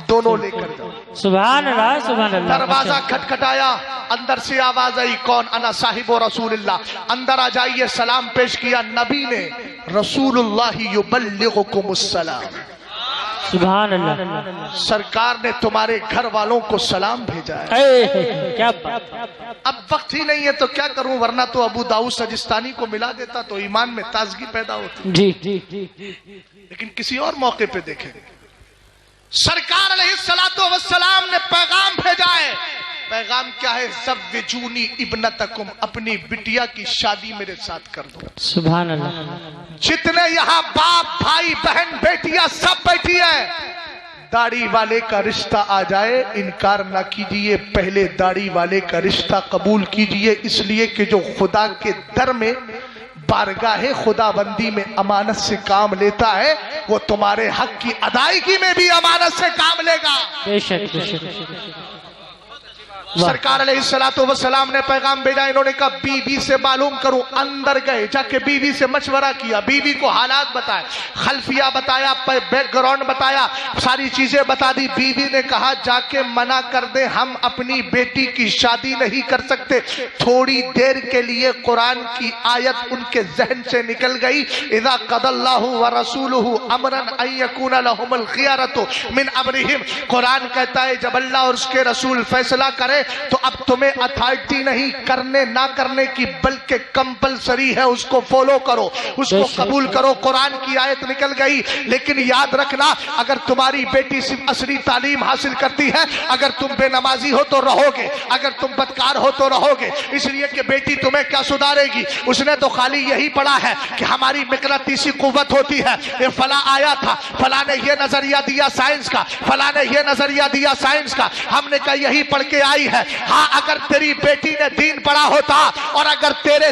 دونوں لے کر جاؤ۔ سبحان اللہ، سبحان اللہ۔ دروازہ کھٹکھٹایا، اندر سے آواز آئی، کون؟ انا صاحب رسول اللہ، اندر آ جائیے، سلام پیش کیا، نبی نے رسول اللہ یبلغکم السلام، سبحان اللہ، سرکار نے تمہارے گھر والوں کو سلام بھیجا ہے۔ کیا بات۔ اب وقت ہی نہیں ہے تو کیا کروں، ورنہ تو ابو داؤد سجستانی کو ملا دیتا تو ایمان میں تازگی پیدا ہوتی، جی جی جی، لیکن کسی اور موقع پہ دیکھیں، سرکار علیہ السلام نے پیغام بھیجا ہے۔ پیغام کیا ہے؟ زوجونی ابنتکم، اپنی بٹیا کی شادی میرے ساتھ کر دو۔ سبحان اللہ۔ جتنے یہاں باپ بھائی بہن بیٹیاں سب بیٹھی ہیں، داڑھی والے کا رشتہ آ جائے انکار نہ کیجئے، پہلے داڑھی والے کا رشتہ قبول کیجئے، اس لیے کہ جو خدا کے در میں بارگاہ خدا بندی میں امانت سے کام لیتا ہے وہ تمہارے حق کی ادائیگی میں بھی امانت سے کام لے گا۔ بے شک بے شک۔ سرکار علیہ السلام نے پیغام بھیجا، انہوں نے کہا بیوی سے معلوم کروں، اندر گئے، جا کے بیوی سے مشورہ کیا، بیوی کو حالات بتائے، خلفیہ بتایا، بیک گراؤنڈ بتایا، ساری چیزیں بتا دی۔ بیوی نے کہا جا کے منع کر دیں، ہم اپنی بیٹی کی شادی نہیں کر سکتے۔ تھوڑی دیر کے لیے قرآن کی آیت ان کے ذہن سے نکل گئی، اذا قضى الله ورسوله امرا ان يكون لهم الخيارة من امرهم، قرآن کہتا ہے جب اللہ اور اس کے رسول فیصلہ کرے تو اب تمہیں اتھارٹی نہیں کرنے نہ کرنے کی، بلکہ کمپلسری ہے، اس کو فالو کرو، اس کو قبول کرو۔ قرآن کی آیت نکل گئی، لیکن یاد رکھنا اگر تمہاری بیٹی صرف عصری تعلیم حاصل کرتی ہے، اگر تم بے نمازی ہو تو رہو گے، اگر تم بدکار ہو تو رہو گے، اس لیے کہ بیٹی تمہیں کیا سدھارے گی؟ اس نے تو خالی یہی پڑھا ہے کہ ہماری مقناطیسی قوت ہوتی ہے، یہ فلاں آیا تھا، فلاں نے یہ نظریہ دیا سائنس کا، فلاں نے یہ نظریہ دیا سائنس کا، ہم نے کہا یہی پڑھ کے آئی ہے۔ ہاں اگر تیری بیٹی نے دین پڑھا ہوتا اور اگر تیرے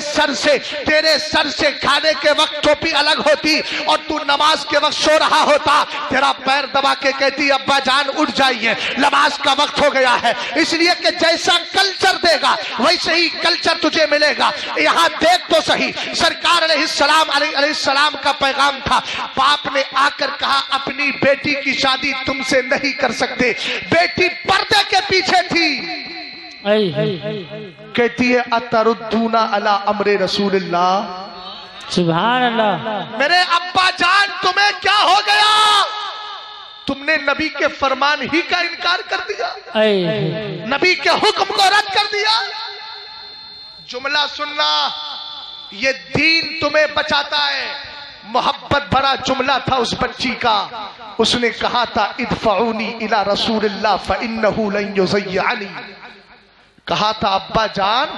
سر سے کھانے کے وقت ٹوپی الگ ہوتی اور تو نماز کے وقت سو رہا ہوتا، تیرا پیر دبا کے کہتی ابا جان اٹھ جائیے نماز کا وقت ہو گیا ہے۔ اس لیے کہ جیسا کلچر دے گا ویسے ہی کلچر تجھے ملے گا۔ یہاں دیکھ تو صحیح، سرکار علیہ السلام کا پیغام تھا، باپ نے آ کر کہا اپنی بیٹی کی شادی تم سے نہیں کر سکتے۔ بیٹی پردے کے پیچھے تھی، کہتی ہے اتردون علی امر رسول اللہ، سبحان اللہ، میرے ابا جان تمہیں کیا ہو گیا؟ تم نے نبی کے فرمان ہی کا انکار کر دیا، نبی کے حکم کو رد کر دیا۔ جملہ سننا، یہ دین تمہیں بچاتا ہے۔ محبت بڑا جملہ تھا اس بچی کا، اس نے کہا تھا ادفعونی الی رسول اللہ فانہ لن یضیعنی، کہا تھا ابا جان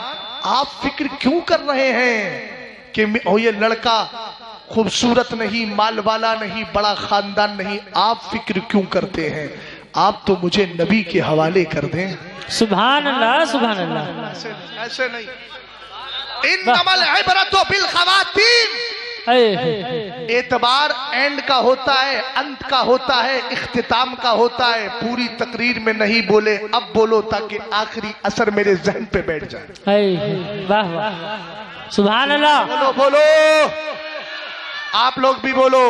آپ فکر کیوں کر رہے ہیں کہ یہ لڑکا خوبصورت نہیں، مال والا نہیں، بڑا خاندان نہیں، آپ فکر کیوں کرتے ہیں؟ آپ تو مجھے نبی کے حوالے کر دیں۔ سبحان اللہ، سبحان اللہ، ایسے نہیں، انما العبرۃ بالخواتیم، اعتبار اینڈ کا ہوتا ہے، انت کا ہوتا ہے، اختتام کا ہوتا ہے۔ پوری تقریر میں نہیں بولے، اب بولو تاکہ آخری اثر میرے ذہن پہ بیٹھ جائے۔ واہ واہ، سبحان اللہ، بولو بولو، آپ لوگ بھی بولو،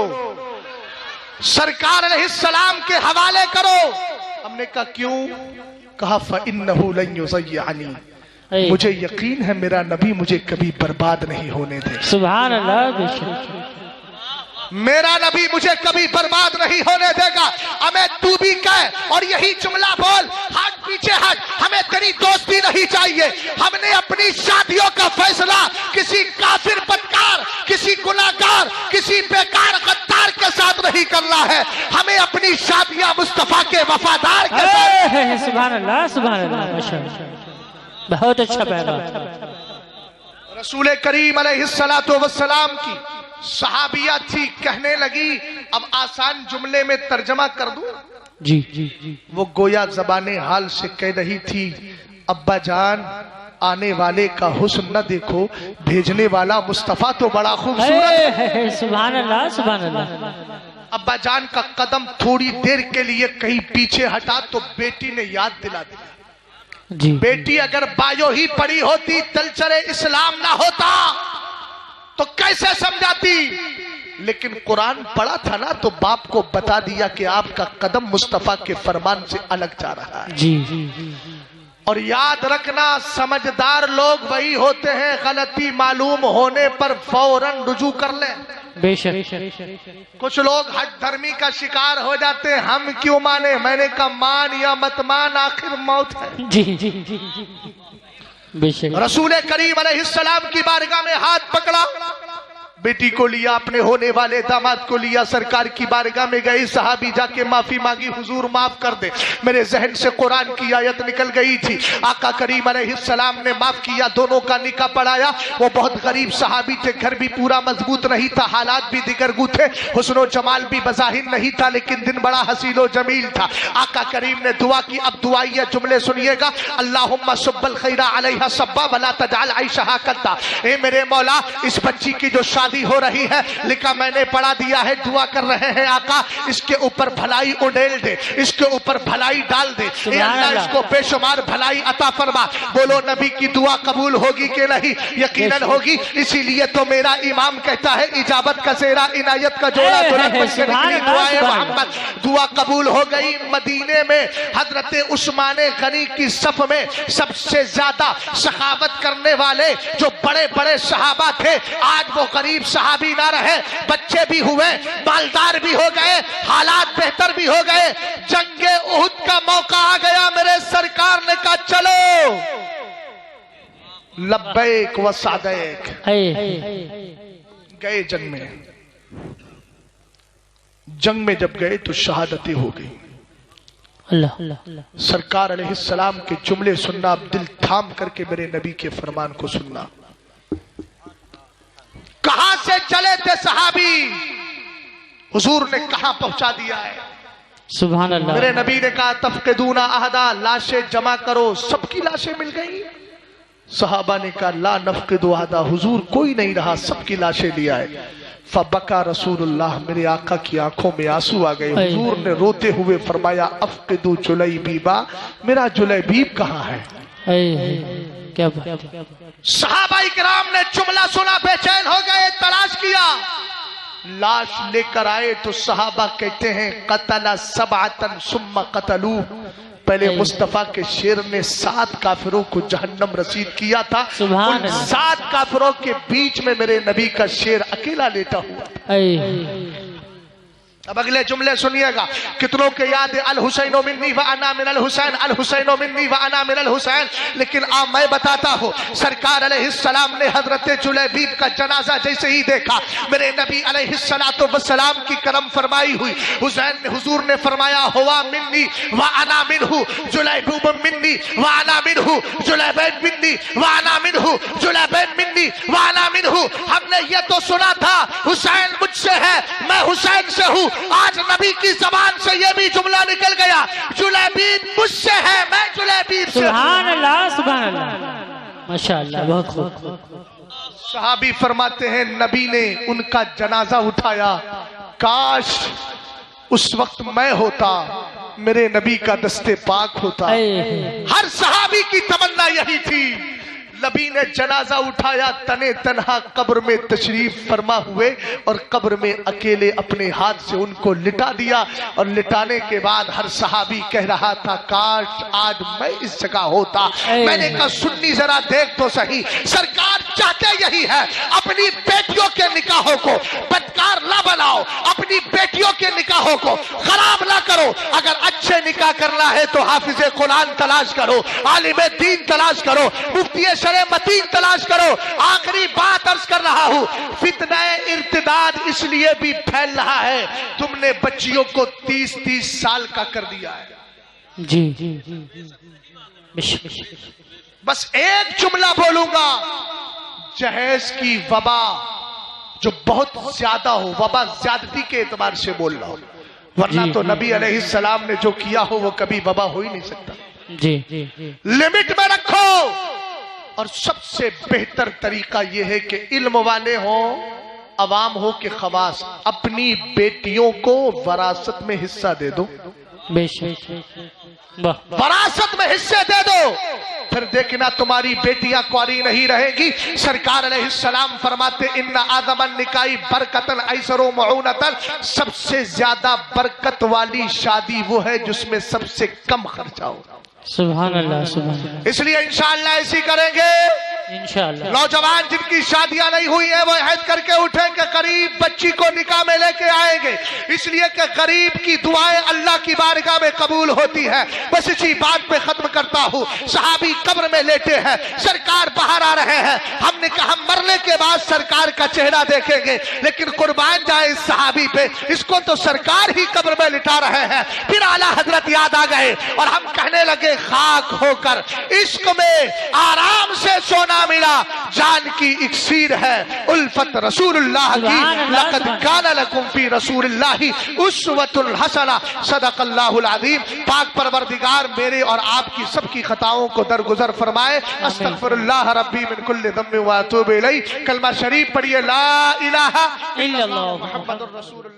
سرکار علیہ السلام کے حوالے کرو۔ ہم نے کہا کیوں؟ کہا فَإِنَّهُ لَن يُضَيِّعَنِي، مجھے یقین ہے میرا نبی مجھے کبھی برباد نہیں ہونے دے۔ سبحان اللہ، میرا نبی مجھے کبھی برباد نہیں ہونے دے گا۔ ہمیں تو بھی کہہ اور یہی جملہ بول، ہٹ پیچھے ہٹ، ہمیں تیری دوستی نہیں چاہیے۔ ہم نے اپنی شادیوں کا فیصلہ کسی کافر بدکار، کسی گناہگار، کسی بیکار غدار کے ساتھ نہیں کرنا ہے، ہمیں اپنی شادیاں مصطفیٰ کے وفادار کے ساتھ۔ سبحان اللہ، سبحان اللہ، ماشاءاللہ، بہت اچھا پیغام۔ رسول کریم علیہ السلام کی صحابیہ تھی، کہنے لگی، اب آسان جملے میں ترجمہ کر دوں، جی، وہ گویا زبان حال سے کہہ رہی تھی ابا جان آنے والے کا حسن نہ دیکھو، بھیجنے والا مصطفیٰ تو بڑا خوبصورت ہے۔ سبحان اللہ، سبحان اللہ۔ ابا جان کا قدم تھوڑی دیر کے لیے کہیں پیچھے ہٹا تو بیٹی نے یاد دلا دیا۔ جی، بیٹی اگر بایو ہی پڑی ہوتی، کلچر اسلام نہ ہوتا تو کیسے سمجھاتی؟ لیکن قرآن پڑھا تھا نا تو باپ کو بتا دیا کہ آپ کا قدم مصطفیٰ کے فرمان سے الگ جا رہا ہے۔ جی، اور یاد رکھنا، سمجھدار لوگ وہی ہوتے ہیں غلطی معلوم ہونے پر فوراً رجوع کر لیں۔ بے شک، کچھ لوگ ہٹ دھرمی کا شکار ہو جاتے ہیں، ہم کیوں مانے؟ میں نے کہا مان یا مت مان، آخر موت ہے۔ جی، بے شک۔ رسول کریم علیہ السلام کی بارگاہ میں ہاتھ پکڑا، بیٹی کو لیا، اپنے ہونے والے داماد کو لیا، سرکار کی بارگاہ میں گئی، صحابی جا کے معافی مانگی، حضور معاف کر دے۔ میرے ذہن سے قرآن کی آیت نکل گئی تھی، آقا کریم علیہ السلام نے معاف کیا، دونوں کا نکاح پڑھایا۔ وہ بہت غریب صحابی تھے، گھر بھی پورا مضبوط نہیں تھا، حالات بھی دیگرگو تھے، حسن و جمال بھی بظاہر نہیں تھا، لیکن دن بڑا حسین و جمیل تھا۔ آقا کریم نے دعا کی، اب دعائیہ جملے سنیے گا، اللہم صب الخیر علیہ صبا ولا تجعل عیشہا کدا۔ اے میرے مولا، اس بچی کی جو شادی ہو رہی ہے، لکھا میں نے پڑھا دیا ہے، دعا کر رہے ہیں آقا اس کے اوپر بھلائی اڈیل دے، اس کے اوپر بھلائی ڈال دے، اے اللہ اس کو بے شمار بھلائی عطا فرما۔ بولو نبی کی دعا قبول ہوگی کہ نہیں؟ یقیناً ہوگی، اسی لیے تو میرا امام کہتا ہے اجابت کا زیرہ عنایت کا جوڑا دلہن بن کے نکلی دعائے محمد۔ دعا قبول ہو گئی۔ مدینے میں حضرت عثمان غنی کی صف میں سب سے زیادہ سخاوت کرنے والے جو بڑے بڑے صحابہ تھے، آج وہ غریب صحابی نہ رہے، بچے بھی ہوئے، مالدار بھی ہو گئے، حالات بہتر بھی ہو گئے۔ جنگ احد کا موقع آ گیا، میرے سرکار نے کہا چلو لبیک و سعدیک، گئے جنگ میں۔ جنگ میں جب گئے تو شہادتیں ہو گئی۔ اللہ، سرکار علیہ السلام کے جملے سننا، اب دل تھام کر کے میرے نبی کے فرمان کو سننا۔ کہاں سے چلے تھے صحابی، حضور نے کہاں پہنچا دیا ہے۔ سبحان اللہ. میرے نبی نے کہا تفقدون احدا، لاشیں جمع کرو. سب کی لاشیں مل گئی. صحابہ نے کہا لا نفقد احدا، حضور کوئی نہیں رہا، سب کی لاشیں لے آئے. فبکا رسول اللہ، میرے آقا کی آنکھوں میں آنسو آ گئے. حضور نے روتے ہوئے فرمایا افقدو جلیبیبا، میرا جلیبیب کہاں ہے؟ کیا بات. صحابہ کرام نے جملہ سنا، بے چین ہو گئے، تلاش کیا. لاش لے کر آئے تو صحابہ کہتے ہیں قتل سبعتن ثم قتلو، پہلے مصطفیٰ کے شیر نے 7 کافروں کو جہنم رسید کیا تھا. ان 7 کافروں کے بیچ میں میرے نبی کا شیر اکیلا لیٹا ہوا. اب اگلے جملے سنیے گا، کتنوں کے یاد ہے الحسین منی وانا من الحسین، الحسین منی وانا من الحسین. لیکن آپ میں بتاتا ہوں، سرکار علیہ السلام نے حضرت جلیبیب کا جنازہ جیسے ہی دیکھا، میرے نبی علیہ السلام کی کرم فرمائی ہوئی. حضور نے فرمایا ہوا منی وانا منہ، جلیبیب منی وانا منہ، جلیبین منی وانا منہ، جلیبین منی وانا منہ. ہم نے یہ تو سنا تھا حسین مجھ سے ہے، میں حسین سے ہوں. آج نبی کی زبان سے یہ بھی جملہ نکل گیا، جلیبیب مجھ سے ہے، میں جلیبیب سے ہوں. سبحان اللہ سبحان اللہ، ماشاءاللہ، بہت خوب. صحابی فرماتے ہیں نبی نے ان کا جنازہ اٹھایا، کاش اس وقت میں ہوتا، میرے نبی کا دستے پاک ہوتا. ہر صحابی کی تمنا یہی تھی. نبی نے جنازہ اٹھایا، تنے تنہا قبر میں تشریف فرما ہوئے اور قبر میں اکیلے اپنے ہاتھ سے ان کو لٹا دیا. اور لٹانے کے بعد ہر صحابی کہہ رہا تھا کاش آج میں اس جگہ ہوتا. میں نے کہا سنی ذرا دیکھ تو صحیح، سرکار چاہتے یہی ہے، اپنی بیٹیوں کے نکاحوں کو بدکار نہ بناؤ، اپنی بیٹیوں کے نکاحوں کو خراب نہ کرو. اگر اچھے نکاح کرنا ہے تو حافظ قرآن تلاش کرو، عالم دین تلاش کرو، مفتی متین تلاش کرو. آخری بات عرض کر رہا ہوں، فتنہ ارتداد اس لیے بھی پھیل رہا ہے، تم نے بچیوں کو 30 سال کا کر دیا ہے. جی بس ایک جملہ بولوں گا، جہیز کی وبا جو بہت زیادہ ہو، وبا زیادتی کے اعتبار سے بول رہا ہوں، ورنہ تو نبی علیہ السلام نے جو کیا ہو وہ کبھی وبا ہو ہی نہیں سکتا. جی لمٹ میں رکھو. اور سب سے بہتر طریقہ یہ ہے کہ علم والے ہوں، عوام ہو کہ خواص، اپنی بیٹیوں کو وراثت میں حصہ دے دو. وراثت میں حصے دے دو، پھر دیکھنا تمہاری بیٹیاں کواری نہیں رہیں گی. سرکار علیہ السلام فرماتے ان اعظم النکاح برکتن ایسر و معونتن، سب سے زیادہ برکت والی شادی وہ ہے جس میں سب سے کم خرچہ ہو. سبحان اللہ سبحان اللہ. اس لیے انشاءاللہ ایسی کریں گے. انشاءاللہ نوجوان جن کی شادیاں نہیں ہوئی ہیں وہ عہد کر کے اٹھیں کہ قریب بچی کو نکاح میں لے کے آئیں گے، اس لیے کہ غریب کی دعائیں اللہ کی بارگاہ میں قبول ہوتی ہے. بس اسی بات پہ ختم کرتا ہوں. صحابی قبر میں لیٹے ہیں، سرکار باہر آ رہے ہیں. ہم نے کہا مرنے کے بعد سرکار کا چہرہ دیکھیں گے، لیکن قربان جائے اس صحابی پہ، اس کو تو سرکار ہی قبر میں لٹا رہے ہیں. پھر اعلیٰ حضرت یاد آ گئے اور ہم کہنے لگے خاک ہو کر عشق میں آرام سے سونا ملا، جان کی اکسیر ہے الفت رسول اللہ کی. لقد کان لکم فی رسول اللہ اسوۃ حسنہ. صدق اللہ العظیم. پاک پروردگار میرے اور آپ کی سب کی خطاؤں کو درگزر فرمائے. استغفر اللہ ربی من کل ذنب واتوب الیہ. کلمہ شریف پڑھیے لا الہ الا اللہ محمد الرسول اللہ.